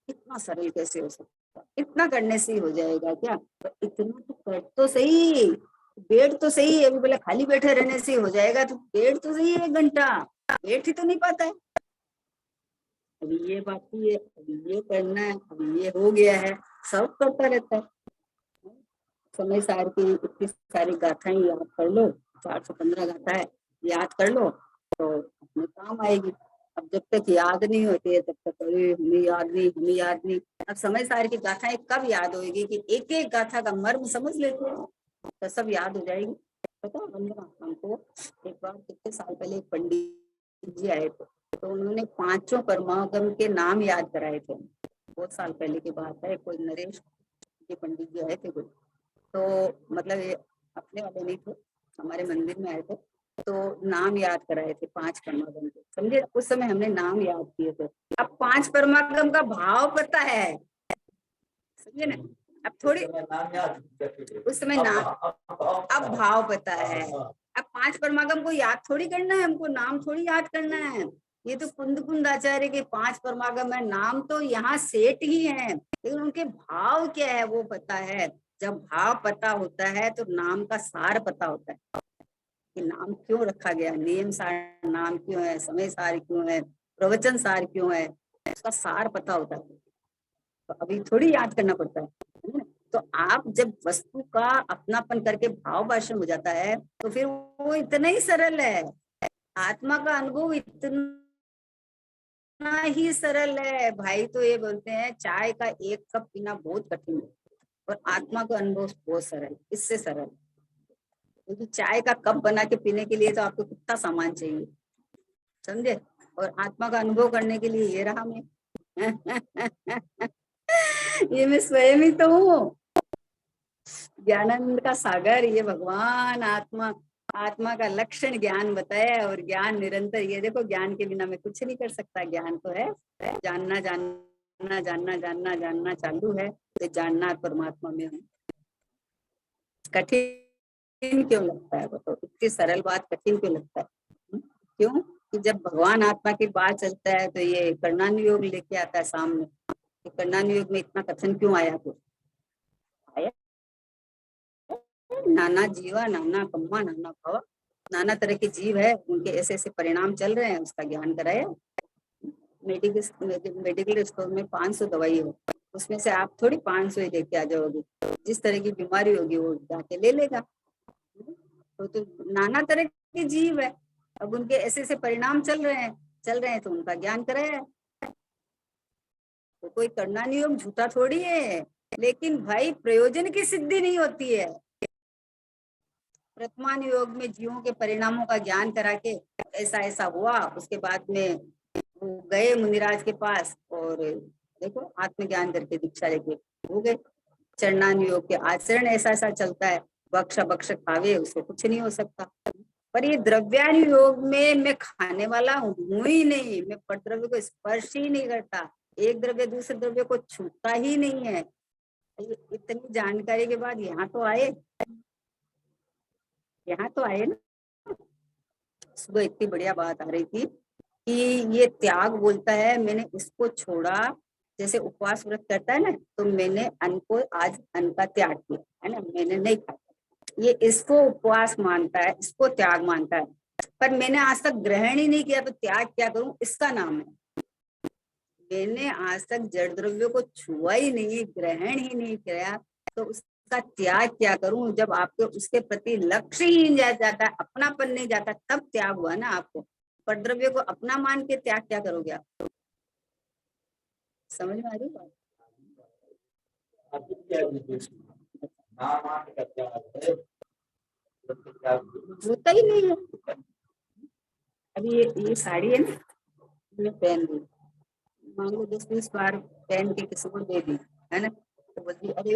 इतना सरल कैसे हो सकता? इतना करने से ही हो जाएगा क्या? तो इतना तो कर तो सही, बैठ तो सही है, अभी बोला खाली बैठे रहने से हो जाएगा, तो बैठ तो सही है 1 घंटा, बैठ ही तो नहीं पाता है। अभी ये बाकी है, अभी ये करना है, अभी ये हो गया है, सब करता रहता है। समय सार की इतनी सारी गाथाएं याद कर लो, 415 गाथा है, याद कर लो तो अपने काम आएगी। अब जब तक याद नहीं होती है तब तक अरे हमें याद नहीं, हमें याद नहीं। अब समय सार की गाथाएं कब याद होगी कि एक एक गाथा का मर्म समझ लेते हैं तो सब याद हो जाएगी। पता है वंदना, हमको एक बार कितने साल पहले एक पंडित जी आए थे, तो उन्होंने 5 परमागम के नाम याद कराए थे। बहुत साल पहले की बात है, कोई नरेश जी पंडित जी आए थे कोई, तो मतलब ये अपने वाले नहीं थे, हमारे मंदिर में आए थे, तो नाम याद कराए थे 5 परमागम के, समझे। उस समय हमने नाम याद किए थे। अब 5 परमागम का भाव पता है, समझे ना। अब थोड़ी उस समय नाम, अब भाव पता है। अब 5 परमागम को याद थोड़ी करना है हमको, नाम थोड़ी याद करना है। ये तो कुंद कुंद आचार्य के 5 परमागम है, नाम तो यहाँ सेठ ही है, लेकिन उनके भाव क्या है वो पता है। जब भाव पता होता है तो नाम का सार पता होता है कि नाम क्यों रखा गया, नियम सार नाम क्यों है, समय सार क्यों है, प्रवचन सार क्यों है, उसका सार पता होता है। तो अभी थोड़ी याद करना पड़ता है ना? तो आप जब वस्तु का अपनापन करके भाव भाषण हो जाता है तो फिर वो इतना ही सरल है। आत्मा का अनुभव इतना ही सरल है भाई। तो ये बोलते हैं चाय का 1 कप पीना बहुत कठिन है और आत्मा का अनुभव बहुत सरल, इससे सरल। क्योंकि चाय का कप बना के पीने के लिए तो आपको कितना सामान चाहिए, समझे। और आत्मा का अनुभव करने के लिए ये रहा मैं ये मैं स्वयं ही तो हूँ, ज्ञानानंद का सागर, ये भगवान आत्मा, आत्मा का लक्षण ज्ञान बताया। और ज्ञान निरंतर, ये देखो ज्ञान के बिना मैं कुछ नहीं कर सकता। ज्ञान तो है, जानना जानना जानना जानना जानना चालू है, तो जानना परमात्मा में हूँ। कठिन क्यों लगता है बताओ, इतनी सरल बात कठिन क्यों लगता है? क्यों कि जब भगवान आत्मा की बात चलता है तो ये कर्णानुयोग लेके आता है सामने। कर्णानुयोग में इतना कथन क्यों आया? तो आया नाना जीवा नाना कम्मा नाना भवा, नाना तरह के जीव है, उनके ऐसे ऐसे परिणाम चल रहे हैं, उसका ज्ञान कराया। मेडिकल स्टोर में 500 दवाई हो, उसमें से आप थोड़ी 500 ही लेके आ जाओगे, जिस तरह की बीमारी होगी वो जाके ले लेगा। तो नाना तरह के जीव है, अब उनके ऐसे ऐसे परिणाम चल रहे हैं तो उनका ज्ञान कराया। तो कोई करना नहीं हो, झूठा थोड़ी है, लेकिन भाई प्रयोजन की सिद्धि नहीं होती है। वर्तमान योग में जीवों के परिणामों का ज्ञान करा के ऐसा ऐसा हुआ, उसके बाद में वो गए मुनिराज के पास और देखो आत्मज्ञान करके दीक्षा लेके हो गए। चरणानुयोग के आचरण ऐसा ऐसा चलता है, बक्ष बक्ष खावे उसको कुछ नहीं हो सकता। पर ये द्रव्यानुयोग में मैं खाने वाला हूँ ही नहीं, मैं परद्रव्य को स्पर्श ही नहीं करता, एक द्रव्य दूसरे द्रव्य को छूता ही नहीं है। इतनी जानकारी के बाद यहाँ तो आए ना। सुबह इतनी बढ़िया बात आ रही थी कि ये त्याग बोलता है, मैंने इसको छोड़ा, जैसे उपवास व्रत करता है ना, तो मैंने अन्न को आज अन्न का त्याग किया है ना, मैंने नहीं खाया, ये इसको उपवास मानता है, इसको त्याग मानता है। पर मैंने आज तक ग्रहण ही नहीं किया, तो त्याग क्या करूं, इसका नाम है। मैंने आज तक जड़ द्रव्य को छुआ ही नहीं, ग्रहण ही नहीं किया, तो उसका त्याग क्या करूं। जब आपके उसके प्रति लक्ष्य ही नहीं जाता, अपनापन नहीं जाता, तब त्याग हुआ ना आपको। पर द्रव्य को अपना मान के त्याग क्या करोगे आप? समझ में आ रही बात? होता ही नहीं है। अभी ये साड़ी है ना, मैं पहन ली, मान लो 10-20 बार पहन के किसी को दे दी है ना, तो बोलती अरे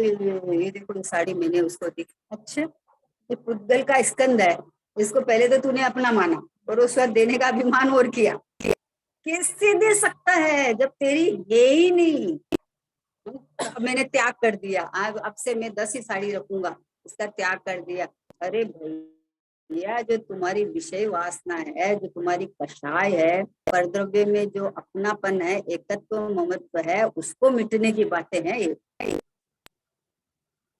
ये देखो ये साड़ी मैंने उसको दी। अच्छा, ये पुद्गल का स्कंद है, इसको पहले तो तूने अपना माना और उस वक्त देने का अभिमान और किया, कैसे दे सकता है जब तेरी है ही नहीं। अब मैंने त्याग कर दिया, अब से मैं 10 ही साड़ी रखूंगा, इसका त्याग कर दिया। अरे भैया, जो तुम्हारी विषय वासना है, जो तुम्हारी कषाय है, परद्रव्य में जो अपनापन है, एकत्व ममत्व है, उसको मिटने की बातें हैं ये।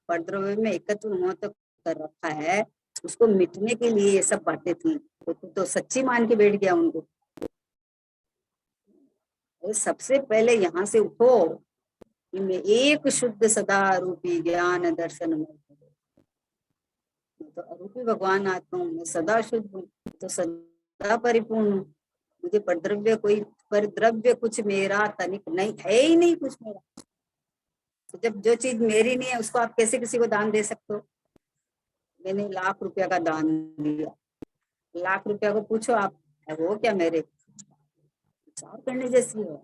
परद्रव्य में एकत्व ममत्व कर रखा है, उसको मिटने के लिए ये सब बातें थी। तो सच्ची मान के बैठ गया उनको। सबसे पहले यहाँ से उठो कि मैं एक शुद्ध सदा रूपी ज्ञान दर्शन में, तो अरूपी भगवान आत्मा हूँ, मैं सदा शुद्ध हूँ, तो सदा परिपूर्ण हूँ। मुझे परद्रव्य कुछ मेरा तनिक नहीं है, ही नहीं कुछ मेरा। तो जब जो चीज मेरी नहीं है उसको आप कैसे किसी को दान दे सकते हो? मैंने ₹1,00,000 का दान दिया, ₹1,00,000 को पूछो आप वो क्या मेरे विचार करने जैसी है।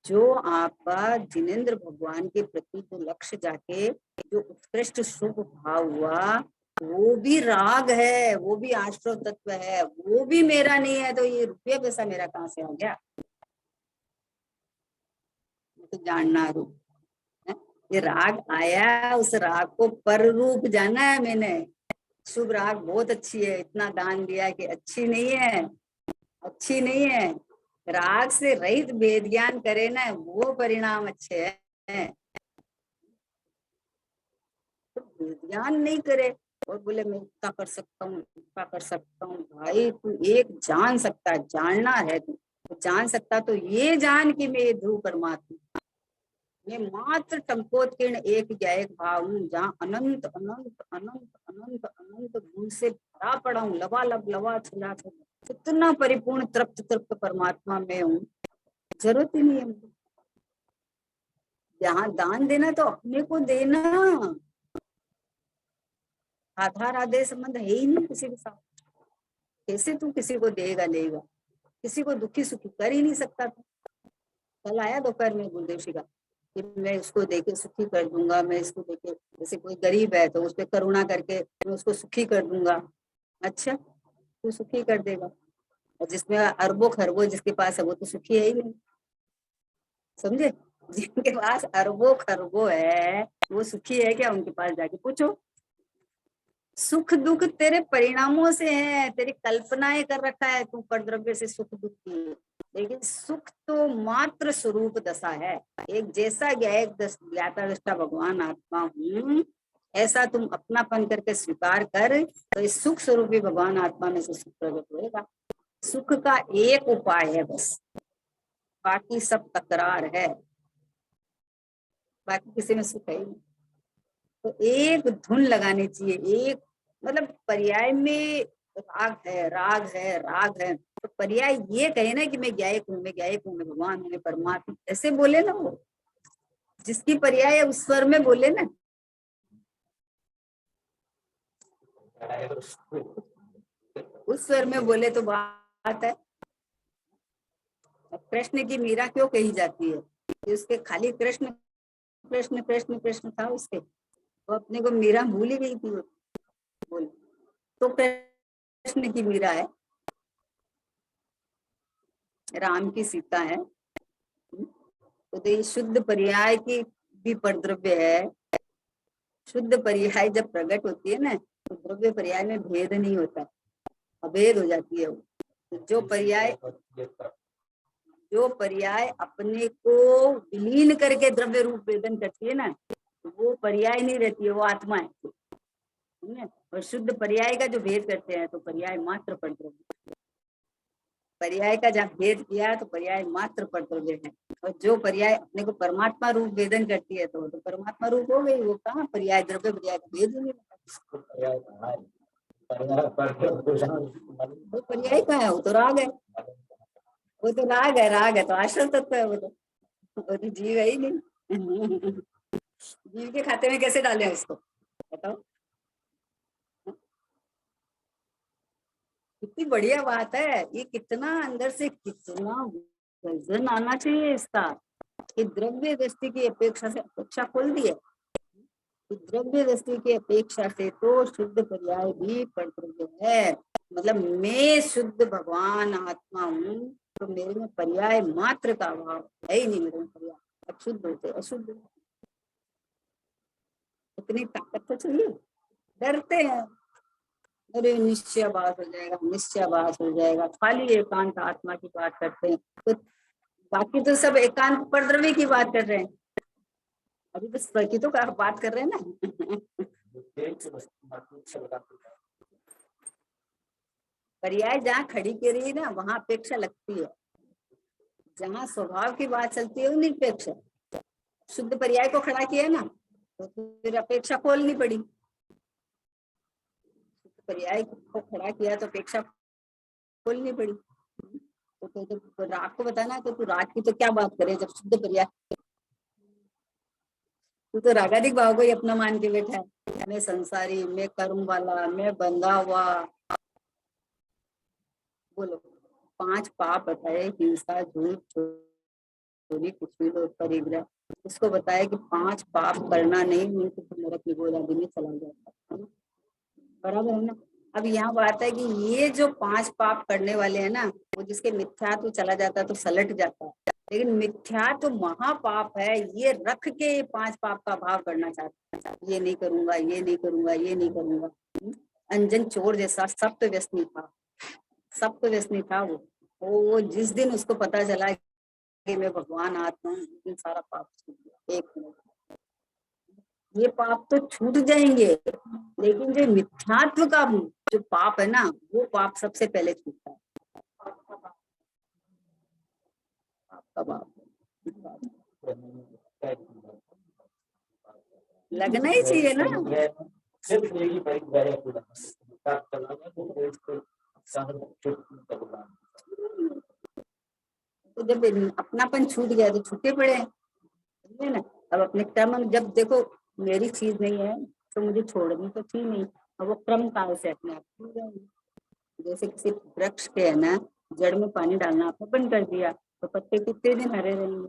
जो आपका जिनेंद्र भगवान के प्रति जो लक्ष्य जाके जो उत्कृष्ट शुभ भाव हुआ, वो भी राग है, वो भी आश्रव तत्व है, वो भी मेरा नहीं है, तो ये रुपया पैसा मेरा कहाँ से आ गया? तो जानना रूप है। ये राग आया, उस राग को पर रूप जाना है मैंने। शुभ राग बहुत अच्छी है, इतना दान दिया कि अच्छी नहीं है, अच्छी नहीं है। राग से रहित वेद ज्ञान करे ना, वो परिणाम अच्छे हैं। तो वेद ज्ञान नहीं करे और बोले मैं इतना कर सकता हूँ, इतना कर सकता हूँ। भाई तू एक जान सकता है, जानना है तो जान सकता तो ये जान कि मैं ध्रुव परमात्मा, मैं मात्र टंकोत्कीर्ण एक ज्ञायक भाव हूँ, जहाँ अनंत अनंत अनंत अनंत अनंत गुण से भरा पड़ा हूँ, लबालब लबा छला इतना परिपूर्ण तृप्त तृप्त परमात्मा में हूँ। जरूरत ही नहीं है मुझे। यहाँ दान देना तो अपने को देना, आधार आधे संबंध है ही नहीं किसी के साथ। कैसे तू किसी को देगा लेगा? किसी को दुखी सुखी कर ही नहीं सकता था। कल आया दोपहर में गुरुदेव जी का कि मैं उसको देके सुखी कर दूंगा, मैं इसको देके, जैसे कोई गरीब है तो उस पर करुणा करके मैं उसको सुखी कर दूंगा। अच्छा, तू सुखी कर देगा? और जिसमें अरबों खरबों जिसके पास है वो तो सुखी है ही नहीं। समझे? जिनके पास अरबों खरबों है वो सुखी है क्या? उनके पास जाके पूछो। सुख दुख तेरे परिणामों से है, तेरी कल्पनाएं कर रखा है तू परद्रव्य से सुख दुख की, लेकिन सुख तो मात्र स्वरूप दशा है। एक जैसा ज्ञाता दृष्टा भगवान आत्मा हूँ, ऐसा तुम अपनापन करके स्वीकार कर, तो इस सुख स्वरूपी भगवान आत्मा में से सुख प्रकट होगा। सुख का एक उपाय है बस, बाकी सब तकरार है, बाकी किसी में सुख है ही नहीं। तो एक धुन लगानी चाहिए, एक मतलब पर्याय में राग है, राग है, राग है, तो पर्याय ये कहे ना कि मैं ज्ञायक हूँ, मैं ज्ञायक हूँ, मैं भगवान हूँ, मैं परमात्मा, ऐसे बोले ना। वो जिसकी पर्याय है उस स्वर में बोले ना। उस स्वर में बोले तो बात है। कृष्ण की मीरा क्यों कही जाती है? कि उसके खाली कृष्ण कृष्ण कृष्ण कृष्ण था उसके, वो अपने को मीरा भूल ही गई थी। बोल तो कृष्ण की मीरा है, राम की सीता है। तो ये शुद्ध पर्याय की भी परद्रव्य है। शुद्ध पर्याय जब प्रकट होती है ना, तो द्रव्य पर्याय में भेद नहीं होता, अभेद हो जाती है वो। तो जो पर्याय अपने को विलीन करके द्रव्य रूप वेदन करती है ना, तो वो पर्याय नहीं रहती है, वो आत्मा है। और शुद्ध पर्याय का जो भेद करते हैं तो पर्याय मात्र परद्रव्य, पर्याय का जब भेद किया तो पर्याय मात्र परद्रव्य है। और जो पर्याय अपने को परमात्मा रूप वेदन करती है तो परमात्मा रूप हो गई। वो कहाँ पर्याय द्रव्य पर्याय का भेद ही नहीं। वो पर्याय का है, वो तो राग है, वो तो राग है, राग है तो आश्रम तत्व है। वो तो जीव है ही नहीं। जीव के खाते में कैसे डाले उसको बताओ? कितनी बढ़िया बात है ये, कितना अंदर से कितना वजन आना चाहिए इसका कि द्रव्य दृष्टि की अपेक्षा से, अपेक्षा खोल दी है, द्रव्य दृष्टि की अपेक्षा से तो शुद्ध पर्याय भी परद्रव्य है। मतलब मैं शुद्ध भगवान आत्मा हूँ, तो मेरे में पर्याय मात्र का अभाव है ही नहीं। मेरे में पर्याय अशुद्ध होते अशुद्ध, इतनी ताकत तो चाहिए। डरते हैं, अरे निश्चयवास हो जाएगा, निश्चयवास हो जाएगा, खाली एकांत आत्मा की बात करते हैं। तो बाकी तो सब एकांत परद्रव्य की बात कर रहे हैं, अभी तो प्रकृति का बात कर रहे हैं ना। पर्याय जहाँ खड़ी की रही ना वहां अपेक्षा लगती है, जहाँ स्वभाव की बात चलती है वो निरपेक्षा। शुद्ध पर्याय को खड़ा किया ना तो फिर अपेक्षा खोलनी पड़ी, पर्याय को खड़ा किया तो अपेक्षा खोलनी पड़ी। तो जब राग को बताना है तो तू राग की तो क्या बात करे, जब शुद्ध पर्याय, तू तो रागाधिक भाव को ही अपना मान के बैठा है, मैं संसारी, मैं कर्म वाला, मैं बंधा हुआ। बोलो, 5 पाप बताए, हिंसा, झूठ, चोरी, कुछ भी परिग्रह, उसको बताया कि 5 पाप करना नहीं तो नरक निगोरा आदि में चला जाता है, बराबर है ना। अब यहाँ बात है कि ये जो 5 पाप करने वाले हैं ना, वो जिसके मिथ्या तो चला जाता है तो सलट जाता है, लेकिन मिथ्या तो महापाप है, ये रख के 5 पाप का भाव करना चाहता है, ये नहीं करूंगा, ये नहीं करूंगा, ये नहीं करूंगा। अंजन चोर जैसा सप्त व्यसनी था, सप्त व्यसनी था वो जिस दिन उसको पता चला कि मैं भगवान आत्मा हूँ, उस दिन सारा पाप छूट गया। एक मिनट, ये पाप तो छूट जाएंगे, लेकिन जो मिथ्यात्व का जो पाप है ना, वो पाप सबसे पहले छूटता है। पाप का पाप लगना ही चाहिए ना।
सिर्फ यही परिग्रह है पूरा,
तो जब अपनापन छूट गया तो छूटे पड़े है ना। अब अपने क्रम, जब देखो मेरी चीज नहीं है तो मुझे छोड़नी तो थी नहीं, अब वो क्रम काल से अपने आप छूट जाएंगे। जैसे किसी वृक्ष के है ना, जड़ में पानी डालना आपने बंद कर दिया तो पत्ते कितने दिन हरे रहेंगे,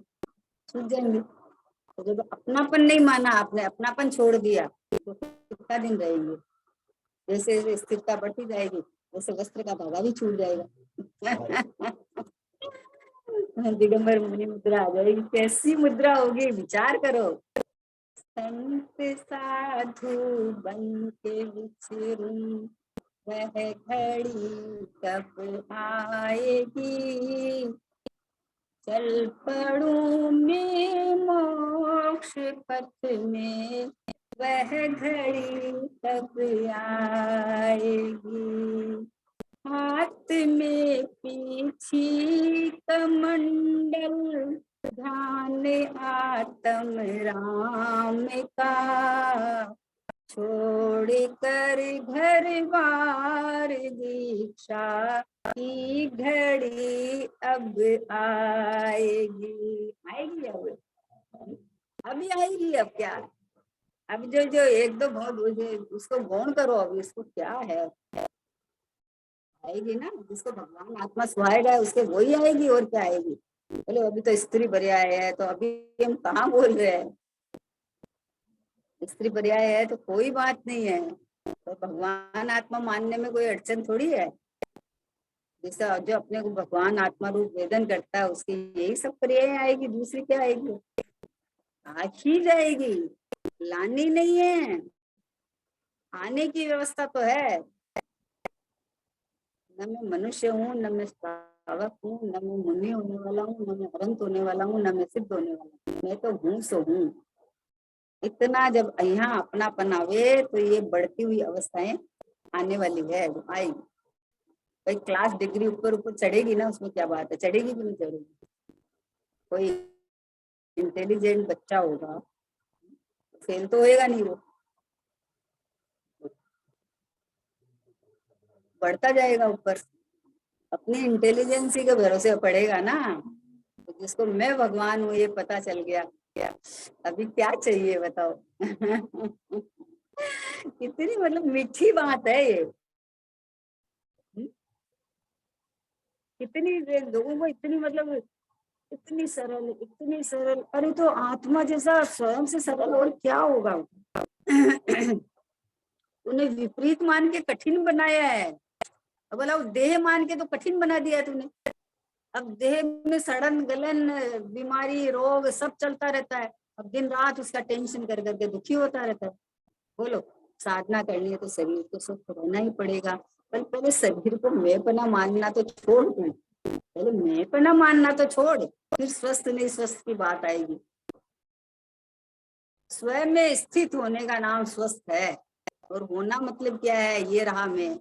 सूख जाएंगे। तो जब अपनापन नहीं माना, आपने अपनापन छोड़ दिया तो कितना दिन रहेंगे। जैसे जैसे स्थिरता बढ़ती जाएगी वैसे वस्त्र का धागा भी छूट जाएगा। दिगंबर मुनि मुद्रा आ जाएगी, कैसी मुद्रा होगी विचार करो। संत साधु बन के विचरूं, वह घड़ी कब आएगी, चल पड़ूं मैं मोक्ष पथ में, वह घड़ी कब आएगी। हाथ में पीछी कमंडल, ध्यान आत्म राम का, छोड़ कर घर बार दीक्षा की घड़ी अब आएगी। आएगी अभी आएगी। अब क्या, अब जो जो एक दो बहुत उसको गौण करो, अभी उसको क्या है, आएगी ना। जिसको भगवान आत्मा सुहाएगा उसके वही आएगी, और क्या आएगी। बोले अभी तो स्त्री पर्याय है, तो अभी हम कहाँ बोल रहे हैं, स्त्री पर्याय है तो कोई बात नहीं है, तो भगवान आत्मा मानने में कोई अड़चन थोड़ी है। जैसे जो अपने को भगवान आत्मा रूप वेदन करता है उसकी यही सब पर्याय आएगी, दूसरी क्या आएगी, आ ही जाएगी, लानी नहीं है, आने की व्यवस्था तो है। न मैं मनुष्य हूँ, न मैं श्रावक हूँ, न मैं मुनि होने वाला हूँ, न मैं अनंत होने वाला हूँ, न मैं सिद्ध होने वाला हूँ, मैं तो हूँ सो हूँ। इतना जब यहाँ अपनापन आवे तो ये बढ़ती हुई अवस्थाएं आने वाली है, आएगी। भाई क्लास डिग्री ऊपर ऊपर चढ़ेगी ना, उसमें क्या बात है, चढ़ेगी कि नहीं चढ़ेगी। कोई इंटेलिजेंट बच्चा होगा फेल तो होएगा नहीं, वो बढ़ता जाएगा ऊपर, अपनी इंटेलिजेंसी के भरोसे पड़ेगा ना। तो जिसको मैं भगवान हूँ ये पता चल गया, क्या अभी क्या चाहिए बताओ। कितनी मतलब मीठी बात है ये, कितनी लोगों को इतनी मतलब इतनी सरल, इतनी सरल। अरे तो आत्मा जैसा स्वयं से सरल और क्या होगा। उन्हें विपरीत मान के कठिन बनाया है, अब बोला देह मान के तो कठिन बना दिया तूने। अब देह में सड़न गलन बीमारी रोग सब चलता रहता है, अब दिन रात उसका टेंशन कर करके दुखी होता रहता है। बोलो साधना करनी है तो शरीर को स्वस्थ रहना ही पड़ेगा, पर पहले शरीर को मैंपना मानना तो छोड़ तू, पहले मैंपना मानना तो छोड़, फिर स्वस्थ नहीं स्वस्थ की बात आएगी। स्वयं में स्थित होने का नाम स्वस्थ है, और होना मतलब क्या है, ये रहा मैं,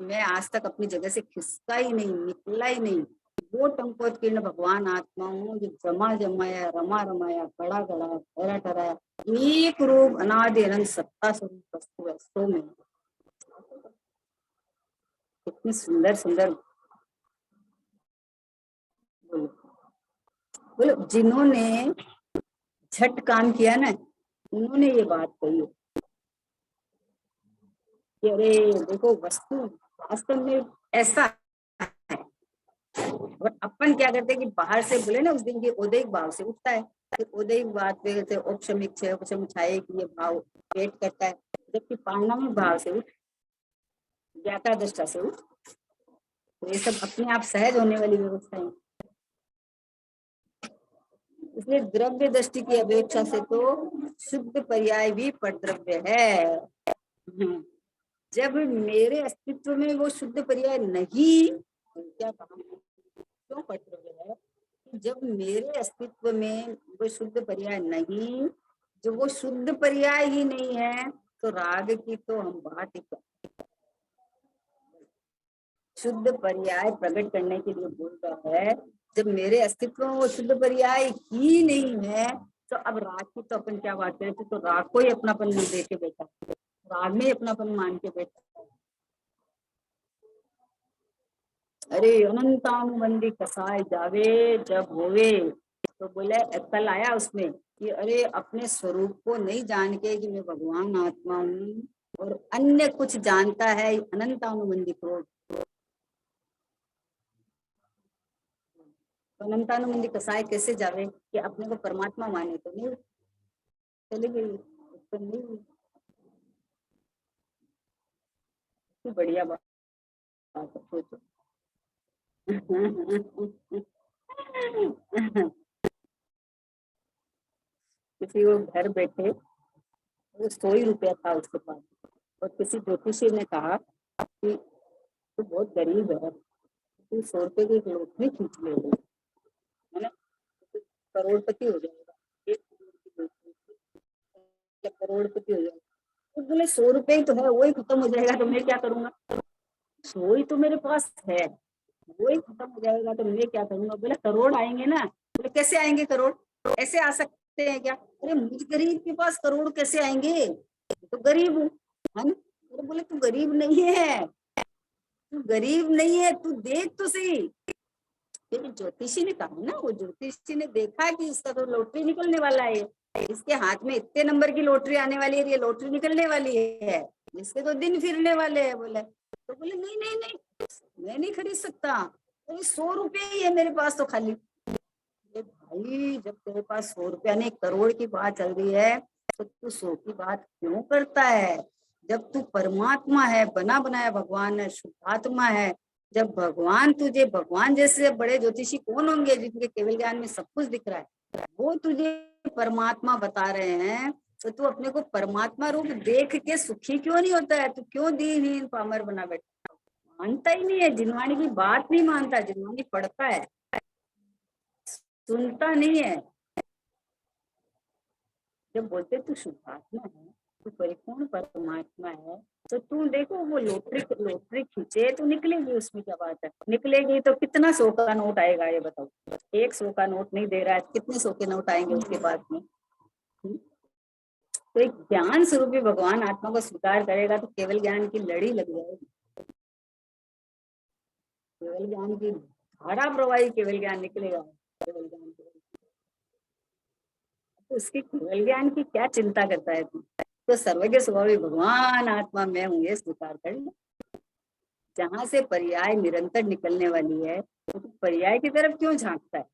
मैं आज तक अपनी जगह से खिसका ही नहीं, निकला ही नहीं। वो टंकोत्कीर्ण भगवान आत्मा हूँ जो जमा जमाया, रमा रमाया, खड़ा खड़ा, ठहरा ठहराया, एक रूप अनादि अनंत सत्ता स्वरूप वस्तु है सो में। कितनी सुंदर सुंदर। बोलो बोलो, जिन्होंने झट काम किया ना, उन्होंने ये बात कही है कि अरे देखो वस्तु वास्तव में ऐसा है। और अपन क्या करते हैं कि बाहर से बोले ना, उस दिन की उदयिक भाव से उठता है, फिर उदयिक बात पे औपशमिक छाए कि ये भाव पेट करता है, जबकि पारिणामिक भाव से उठ, ज्ञाता दृष्टा से उठ, तो ये सब अपने आप सहज होने वाली व्यवस्था है। इसलिए द्रव्य दृष्टि की अपेक्षा से तो शुद्ध पर्याय भी परद्रव्य है। जब मेरे अस्तित्व में वो शुद्ध पर्याय नहीं, तो क्या कहा क्यों परद्रव्य है? जब मेरे अस्तित्व में वो शुद्ध पर्याय नहीं, जो वो शुद्ध पर्याय ही नहीं है, तो राग की तो हम बात ही क्या। शुद्ध पर्याय प्रकट करने के लिए बोल रहा है, जब मेरे अस्तित्व में वो शुद्ध पर्याय ही नहीं है, तो अब राग की तो अपन क्या बात करें। तो राग को ही अपनापन दे के बैठा, राग में अपनापन मान के बैठा। अरे अनंतानुबंधी कसाय जावे जब होवे, तो बोले कल आया उसमें कि अरे अपने स्वरूप को नहीं जान के कि मैं भगवान आत्मा हूँ और अन्य कुछ जानता है, अनंतानुबंधी क्रोध। तो अनंतानुबंधी कसाय कैसे जावे कि अपने को परमात्मा माने, तो नहीं चली गई, तो नहीं। तो बढ़िया बात है, सोचो। किसी को घर बैठे, वो 100 ही रुपया था उसके पास, और किसी ज्योतिषी ने कहा कि तू बहुत गरीब है, तू 100 रुपये की लॉटरी खींच ले, है ना, तो करोड़पति हो जाएगा, 1 करोड़ की लॉटरी, करोड़पति हो जाएगा। तो बोले 100 रुपये ही तो है, वही खत्म हो जाएगा तो मैं क्या करूंगा, 100 ही तो मेरे पास है, वही खत्म हो जाएगा तो मैं क्या करूंगा। बोले करोड़ आएंगे ना। बोले कैसे आएंगे करोड़, ऐसे आ सकते हैं क्या? अरे मुझ गरीब के पास करोड़ कैसे आएंगे, तो गरीब हूँ, है ना। अरे बोले तू गरीब नहीं है, तू गरीब नहीं है, तू देख तो सही। लेकिन ज्योतिषी ने कहा ना, वो ज्योतिषी ने देखा कि इसका तो लॉटरी निकलने वाला है, इसके हाथ में इतने नंबर की लॉटरी आने वाली है, ये लॉटरी निकलने वाली है, इसके तो दिन फिरने वाले हैं। बोले तो बोले नहीं नहीं नहीं, मैं नहीं खरीद सकता, तो 100 रुपये ही है मेरे पास तो खाली। भाई जब तेरे पास 100 रुपया नहीं, करोड़ की बात चल रही है, तो तू 100 की बात क्यों करता है? जब तू परमात्मा है, बना बनाया भगवान है, शुद्धात्मा है, जब भगवान तुझे, भगवान जैसे बड़े ज्योतिषी कौन होंगे जिनके केवल ज्ञान में सब कुछ दिख रहा है, वो तुझे परमात्मा बता रहे हैं, तो तू अपने को परमात्मा रूप देख के सुखी क्यों नहीं होता है? तू क्यों दीनहीन पामर बना बैठा? मानता ही नहीं है, जिनवाणी की बात नहीं मानता, जिनवाणी पढ़ता है, सुनता नहीं है। जब बोलते तू शुद्धात्मा है, तू परिपूर्ण परमात्मा है, तो तू देखो वो लॉटरी लॉटरी खींचे तो निकलेगी, उसमें क्या बात है, निकलेगी तो कितना 100 का नोट आएगा ये बताओ। 100 का नोट नहीं दे रहा है, कितने 100 के नोट आएंगे उसके बाद में? तो एक ज्ञान स्वरूपी भगवान आत्मा को स्वीकार करेगा तो केवल ज्ञान की लड़ी लग जाएगी, केवल ज्ञान की धारा प्रवाही, केवल ज्ञान निकलेगा, केवल ज्ञान। तो उसकी केवल ज्ञान की क्या चिंता करता है तू? तो सर्वज्ञ स्वभावी भगवान आत्मा मैं हूँ ये स्वीकार कर ले। जहां से पर्याय निरंतर निकलने वाली है, तो तू पर्याय की तरफ क्यों झांकता है?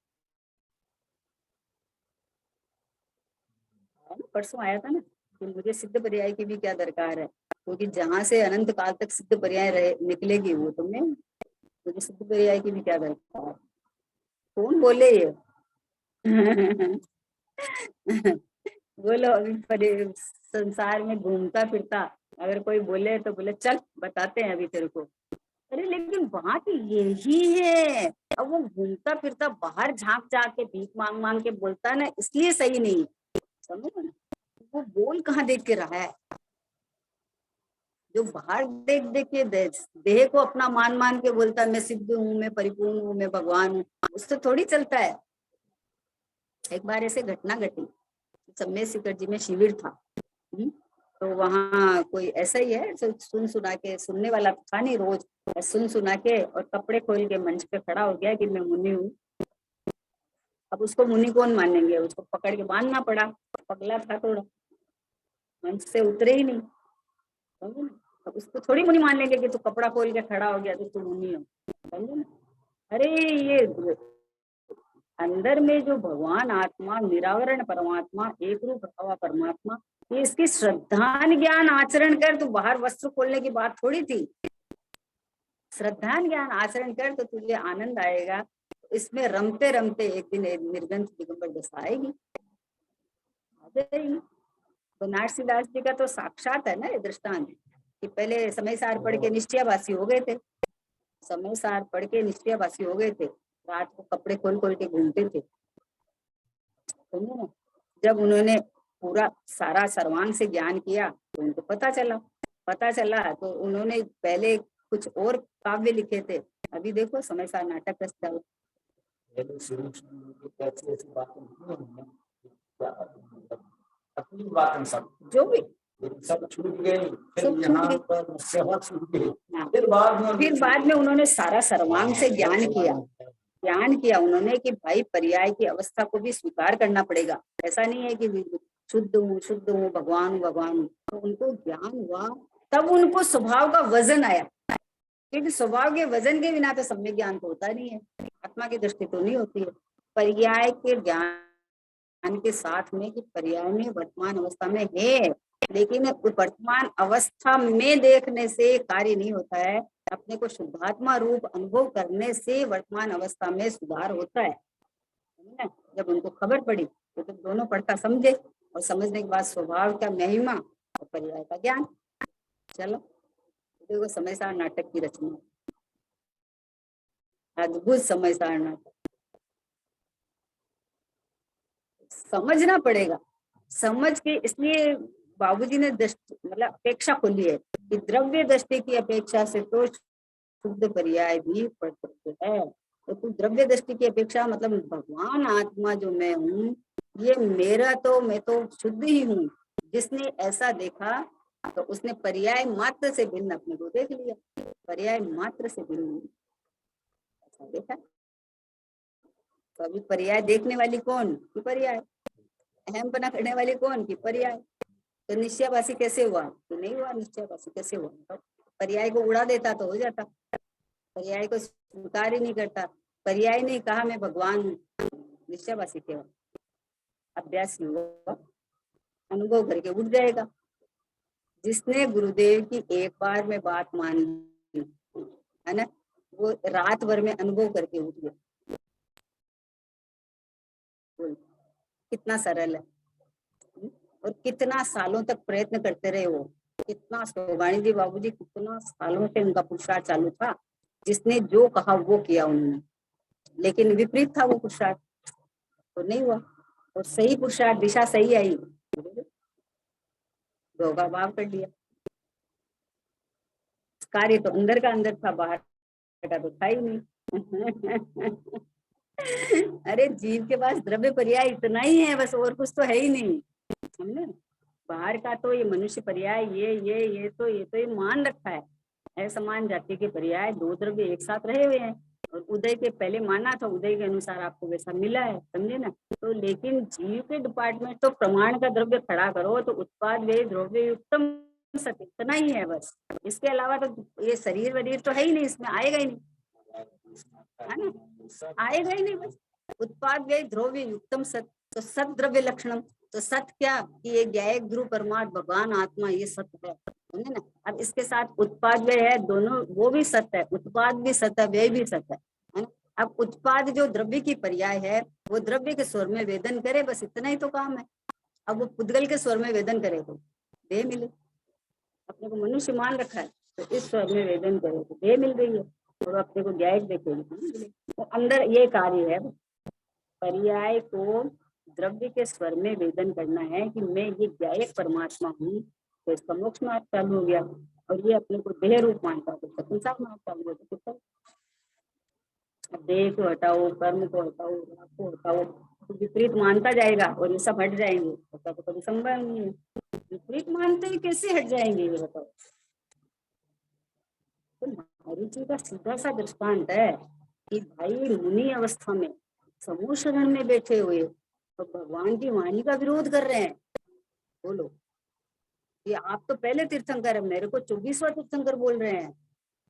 परसों आया था ना कि मुझे सिद्ध पर्याय की भी क्या दरकार है, क्योंकि जहां से अनंत काल तक सिद्ध पर्याय रहे निकलेगी, वो तो मैं, मुझे सिद्ध पर्याय की भी क्या दरकार? कौन बोले ये? बोलो अभी संसार में घूमता फिरता अगर कोई बोले तो बोले चल बताते हैं अभी तेरे को। अरे लेकिन बात यही है, अब वो घूमता फिरता बाहर झांक झांक के भीख मांग मांग के बोलता है ना, इसलिए सही नहीं, समझ ना, वो बोल कहाँ देख के रहा है। जो बाहर देख देख के देह को अपना मान मान के बोलता है मैं सिद्ध हूँ, मैं परिपूर्ण हूँ, मैं भगवान हूँ, उससे थोड़ी चलता है। एक बार ऐसे घटना घटी, सम्मेद शिखर जी में शिविर था। तो वहाँ कोई ऐसा ही है सुन सुना के, सुनने वाला था नहीं रोज, सुन सुना के और कपड़े खोल के मंच पे खड़ा हो गया कि मैं मुनि हूँ। अब उसको मुनि कौन मानेंगे, उसको पकड़ के बांधना पड़ा, पगला था थोड़ा, मंच से उतरे ही नहीं। समझे ना, अब उसको थोड़ी मुनि मान लेंगे कि तू कपड़ा खोल के खड़ा हो गया तो तू मुनि हो। समझे ना, अरे ये अंदर में जो भगवान आत्मा, निरावरण परमात्मा, एक रूप हुआ परमात्मा, ये इसकी श्रद्धान ज्ञान आचरण कर, तो बाहर वस्त्र खोलने की बात थोड़ी थी। श्रद्धान ज्ञान आचरण कर तो तुझे आनंद आएगा। इसमें रमते रमते एक दिन निर्गंथ दिगंबर दशा आएगी। तो नरसिंहदास जी का तो साक्षात है ना ये दृष्टांत, कि पहले समय सार पढ़ के निश्चयवासी हो गए थे, समय सार पढ़ के निश्चयवासी हो गए थे, रात को कपड़े खोल खोल के घूमते थे। समझे ना, जब उन्होंने पूरा सारा सर्वांग से ज्ञान किया तो उनको पता चला तो उन्होंने पहले कुछ और काव्य लिखे थे। अभी देखो समय सार नाटक रचता है। जो भी
सब छूट गई,
फिर बाद में उन्होंने सारा सर्वांग से ज्ञान किया उन्होंने कि भाई पर्याय की अवस्था को भी स्वीकार करना पड़ेगा। ऐसा नहीं है कि शुद्ध हूँ भगवान हूँ। तो उनको ज्ञान हुआ, तब उनको स्वभाव का वजन आया, क्योंकि स्वभाव के वजन के बिना तो सम्यक ज्ञान तो होता नहीं है, आत्मा की दृष्टि तो नहीं होती है। पर्याय के ज्ञान के साथ में कि पर्याय में वर्तमान अवस्था में है, लेकिन वर्तमान अवस्था में देखने से कार्य नहीं होता है। अपने को शुद्धात्मा रूप अनुभव करने से वर्तमान अवस्था में सुधार होता है। जब उनको खबर पड़ी तो दोनों पढ़ता समझे, और समझने के बाद स्वभाव का महिमा और पर्याय का ज्ञान। चलो देखो समय सार नाटक की रचना, अद्भुत समय सार नाटक, समझना पड़ेगा। समझ के इसलिए बाबूजी ने मतलब अपेक्षा खोली है कि द्रव्य दृष्टि की अपेक्षा से तो शुद्ध पर्याय भी पढ़ सकते हैं। तो तू द्रव्य दृष्टि की अपेक्षा मतलब भगवान आत्मा जो मैं हूँ, ये मेरा तो मैं तो शुद्ध ही हूँ। जिसने ऐसा देखा तो उसने पर्याय मात्र से भिन्न अपने को देख लिया, पर्याय मात्र से भिन्न ऐसा देखा। तो अभी पर्याय देखने वाली कौन की पर्याय, अहम बना करने वाली कौन की पर्याय। तो निश्चयवासी कैसे हुआ, तो नहीं हुआ। निश्चयवासी कैसे हुआ, तो पर्याय को उड़ा देता तो हो जाता, पर्याय को स्वीकार ही नहीं करता। पर्याय ने कहा मैं भगवान हूँ, निश्चयवासी क्या अभ्यास हुआ, अनुभव करके उठ जाएगा। जिसने गुरुदेव की एक बार में बात मान ली है ना, वो रात भर में अनुभव करके उठ गया। कितना सरल है, और कितना सालों तक प्रयत्न करते रहे वो, कितना वाणी जी बाबूजी कितना सालों से उनका पुरुषार्थ चालू था। जिसने जो कहा वो किया उन्होंने, लेकिन विपरीत था वो पुरुषार्थ, तो नहीं हुआ। और सही पुरुषार्थ दिशा सही आई, धोखा भाव कर लिया। कार्य तो अंदर का अंदर था, बाहर का तो था ही नहीं। अरे जीव के पास द्रव्य पर्याय इतना ही है बस, और कुछ तो है ही नहीं। समझे, बाहर का तो ये मनुष्य पर्याय ये तो मान रखा है समान जाति के पर्याय दो द्रव्य एक साथ रहे हुए हैं, और उदय के पहले माना था, उदय के अनुसार आपको वैसा मिला है। समझे ना, तो लेकिन जीव के डिपार्टमेंट तो प्रमाण का द्रव्य खड़ा करो तो उत्पाद वे द्रव्य युक्तम सत्य इतना ही है बस। इसके अलावा तो ये शरीर वरीर तो है ही नहीं, इसमें आएगा ही नहीं, है ना, आएगा ही नहीं बस। उत्पाद व्यय द्रव्य युक्तम सत, तो सत द्रव्य लक्षणम, तो सत क्या कि ये ज्ञायक ध्रुव परमात्मा भगवान आत्मा ये सत्य है, समझे ना। अब इसके साथ उत्पाद व्यय है, दोनों वो भी सत्य है, उत्पाद भी सत्य है, व्यय भी सत्य है ना। अब उत्पाद जो द्रव्य की पर्याय है वो द्रव्य के स्वर में वेदन करे, बस इतना ही तो काम है। अब वो पुद्गल के स्वर में वेदन करे तो देह मिले, अपने को मनुष्य मान रखा है तो इस स्वर में वेदन करे तो देह मिल गई है, और अपने को ज्ञायक देखेगी तो अंदर ये कार्य है। पर्याय को द्रव्य के स्वर में वेदन करना है कि मैं ये ज्ञायक परमात्मा हूँ, तो इसका मोक्ष मार्ग चालू हो गया। और ये अपने को देह रूप मानता है तो संसार मानता है। तो देह को हटाओ, कर्म को हटाओ, राग को हटाओ, तो विपरीत मानता जाएगा और ये सब हट जाएंगे, ऐसा तो कभी संभव नहीं है। विपरीत मानते ही कैसे हट जाएंगे ये बताओ। तो मारुति का सीधा सा दृष्टांत है कि भाई मुनि अवस्था में समूह शरण में बैठे हुए तो भगवान की वाणी का विरोध कर रहे हैं। बोलो, ये आप तो पहले तीर्थंकर है, मेरे को 24वां तीर्थंकर बोल रहे हैं।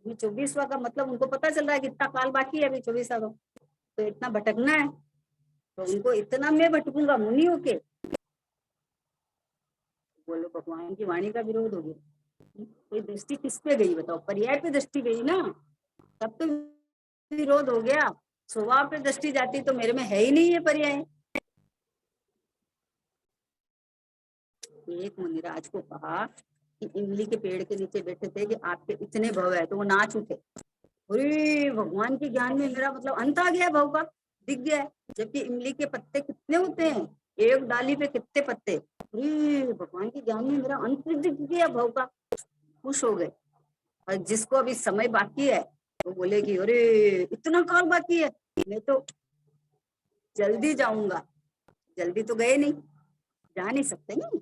24वां का मतलब उनको पता चल रहा है कि इतना काल बाकी है अभी 24वां, तो इतना भटकना है, तो उनको इतना मैं भटकूंगा मुनि होके। बोलो, भगवान की वाणी का विरोध हो गया। कोई दृष्टि किस पे गई बताओ, पर्याय पे दृष्टि गई ना, तब तो विरोध हो गया। स्वभाव पे दृष्टि जाती तो मेरे में है ही नहीं ये पर्याय। एक मुनिराज को कहा कि इमली के पेड़ के नीचे बैठे थे कि आपके इतने भव है, तो वो नाच उठे। अरे भगवान के ज्ञान में मेरा मतलब अंत आ गया, भव का दिख गया है। जबकि इमली के पत्ते कितने होते हैं, एक डाली पे कितने पत्ते। अरे भगवान के ज्ञान में मेरा अंत दिख गया भव का, खुश हो गए। और जिसको अभी समय बाकी है वो बोले कि अरे इतना काल बाकी है, मैं तो जल्दी जाऊंगा। जल्दी तो गए नहीं, जा नहीं सकते नहीं,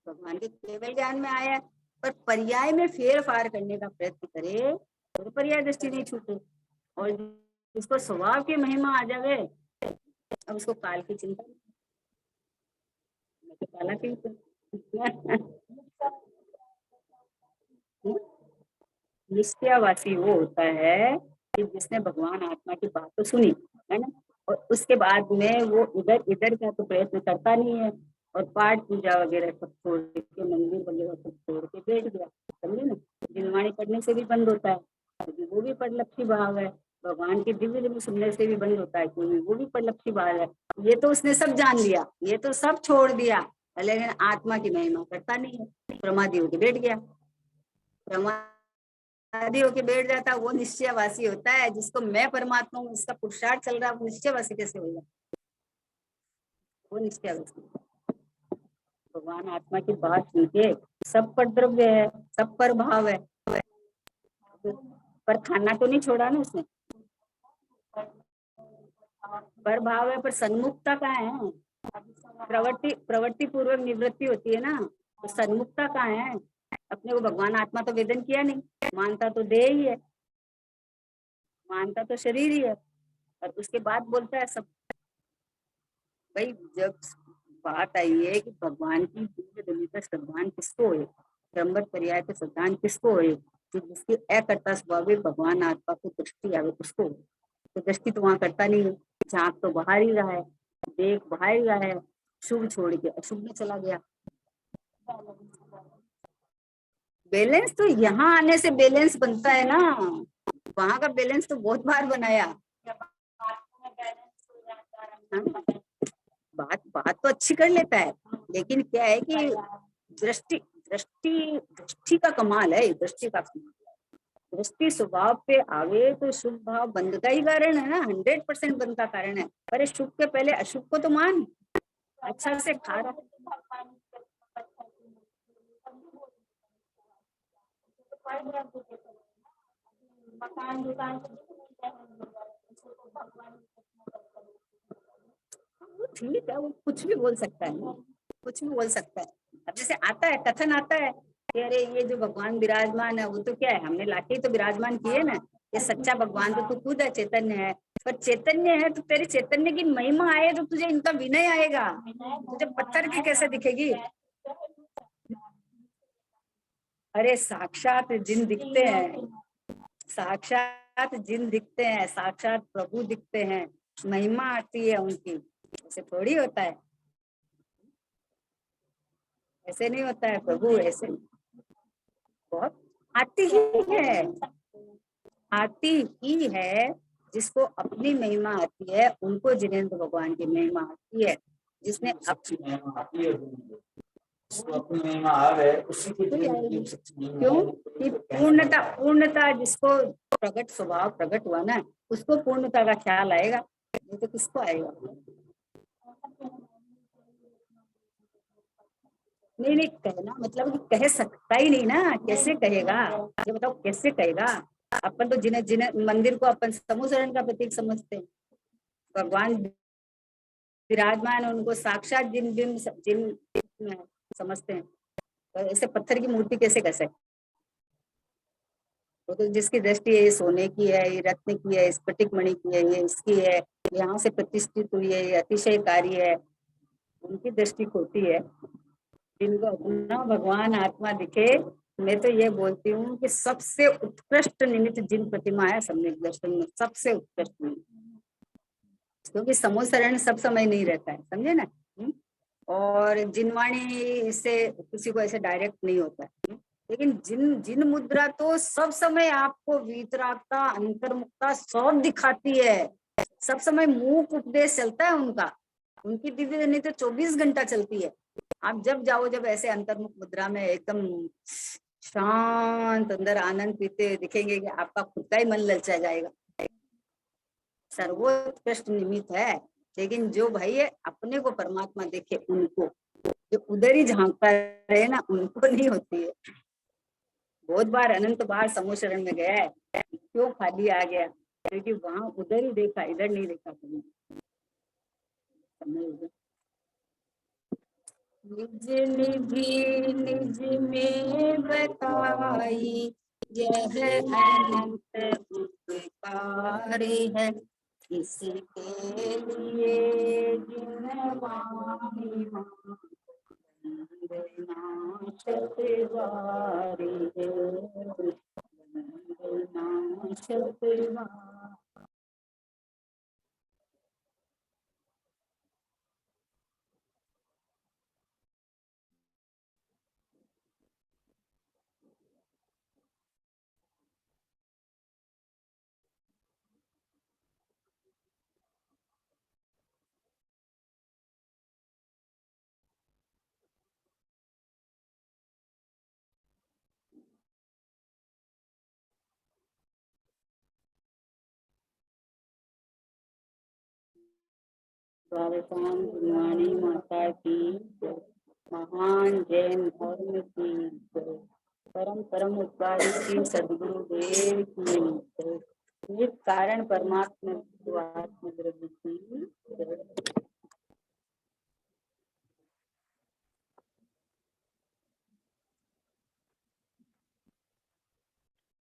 भगवान के केवल ज्ञान में आया। पर पर्याय में फेर फार करने का प्रयत्न करे तो पर्याय दृष्टि नहीं छूटे। और जिसको स्वभाव की महिमा आ जावे, अब उसको काल की चिंता नहीं। मैं तो काला की निश्चयवासी वो होता है कि जिसने भगवान आत्मा की बात तो सुनी है ना, और उसके बाद में वो इधर इधर का तो प्रयत्न करता नहीं है, और पाठ पूजा वगैरह सब छोड़ के, मंदिर वगैरह सब छोड़ के बैठ गया। समझे ना, दिनवाणी पढ़ने से भी बंद होता है, क्योंकि वो भी परलक्षी भाव है। भगवान की दिव्य दिव्य सुनने से भी बंद होता है, क्योंकि वो भी परलक्षी भाव है। ये तो उसने सब जान लिया, ये तो सब छोड़ दिया, लेकिन आत्मा की महिमा करता नहीं है, प्रमादी होके बैठ गया। प्रमादी होके बैठ जाता वो निश्चयवासी होता है। जिसको मैं परमात्मा हूँ इसका पुरुषार्थ चल रहा है, वो निश्चयवासी कैसे होगा? वो निश्चयवासी। भगवान आत्मा की बात सुन के सब पर द्रव्य है, सब पर भाव है, पर खाना तो नहीं छोड़ा ना उसने। पर भाव है, पर सन्मुखता कहाँ है? प्रवृत्ति पूर्वक निवृत्ति होती है ना, तो सन्मुखता कहाँ है? अपने को भगवान आत्मा तो वेदन किया नहीं, मानता तो देह ही है, मानता तो शरीर ही है, और उसके बाद बोलता है सब। भाई जब बात आई है कि भगवान की दिव्य दिव्य का श्रद्धान किसको है, क्रमबद्ध पर्याय के श्रद्धान किसको है, कि जिसकी अकर्ता स्वभाव भगवान आत्मा को दृष्टि आवे उसको। तो दृष्टि तो वहां करता नहीं है, झांक तो बाहर ही रहा है, देख बाहर ही रहा है, शुभ छोड़ के अशुभ में चला गया। बैलेंस तो यहाँ आने से बैलेंस बनता है ना, वहां का बैलेंस तो बहुत बार बनाया। बात बात तो अच्छी कर लेता है, लेकिन क्या है कि दृष्टि दृष्टि दृष्टि का कमाल है, दृष्टि का कमाल। दृष्टि स्वभाव पे आवे तो शुभ भाव बंध का ही कारण है ना, 100% बंध का कारण है। पर शुभ के पहले अशुभ को तो मान, अच्छा से खा रहा। ठीक है, वो कुछ भी बोल सकता है, कुछ भी बोल सकता है। अब जैसे आता है कथन आता है कि अरे ये जो भगवान विराजमान है वो तो क्या है, हमने लाके तो विराजमान किए ना, ये सच्चा भगवान तो तू खुद है, चैतन्य है। पर चैतन्य है तो तेरे चैतन्य की महिमा आए तो तुझे इनका विनय आएगा, तुझे पत्थर की कैसे दिखेगी? अरे साक्षात जिन दिखते हैं, साक्षात जिन दिखते हैं, साक्षात प्रभु दिखते हैं, महिमा आती है उनकी, ऐसे थोड़ी होता है, ऐसे नहीं होता है प्रभु, ऐसे बहुत आती ही है, आती ही है। जिसको अपनी महिमा आती है उनको जिनेंद्र भगवान की महिमा आती है। जिसने अपनी क्यों कि पूर्णता पूर्णता जिसको प्रकट स्वभाव प्रकट हुआ ना, उसको पूर्णता का ख्याल आएगा, नहीं तो किसको आएगा? नहीं नहीं, कहना मतलब कि कह सकता ही नहीं ना, कैसे कहेगा, ये बताओ कैसे कहेगा। अपन तो जिन्हें जिन्हें मंदिर को अपन समूह शरण का प्रतीक समझते हैं, भगवान विराजमान है, उनको साक्षात जिन जिन जिन समझते हैं, तो ऐसे पत्थर की मूर्ति कैसे कर सकते। वो तो जिसकी दृष्टि है ये सोने की है, ये रत्न की है, स्फटिक मणि की है, ये इसकी है, यहाँ से प्रतिष्ठित हुई है, ये अतिशयकारी है, उनकी दृष्टि होती है। जिनको अपना भगवान आत्मा दिखे, मैं तो ये बोलती हूँ कि सबसे उत्कृष्ट निमित्त जिन प्रतिमा है सम्यक दर्शन में, सबसे उत्कृष्ट निमित्त, क्योंकि समूह शरण सब समय नहीं रहता है, समझे ना। और जिनवाणी से किसी को ऐसे डायरेक्ट नहीं होता है, लेकिन जिन जिन मुद्रा तो सब समय आपको वीतरागता अंतर्मुखता सब दिखाती है, सब समय मूक उपदेश चलता है उनका, उनकी दिव्य नहीं तो 24 घंटा चलती है। आप जब जाओ, जब ऐसे अंतर्मुख मुद्रा में एकदम शांत अंदर आनंद पीते दिखेंगे कि आपका खुद का ही मन ललचा जाएगा। सर्वोत्कृष्ट निमित्त है, लेकिन जो भाई अपने को परमात्मा देखे, उनको जो उधर ही झांकता रहे ना, उनको नहीं होती है। बहुत बार अनंत बार समूह शरण में गया है, क्यों खाली आ गया, क्योंकि वहां उधर ही देखा, इधर नहीं देखा कभी। निज निधि निज में बताई, यह अनंत उपकारी है, किसी के लिए जिनवाणी नाशक वारी है, नाशक वारी। स्वागताम गुरुवाणी माता की जय, महान जैन धर्म की जय, परम परम उपकारी श्री सदगुरु देव की जय, कारण परमात्मा आत्म द्रव्य की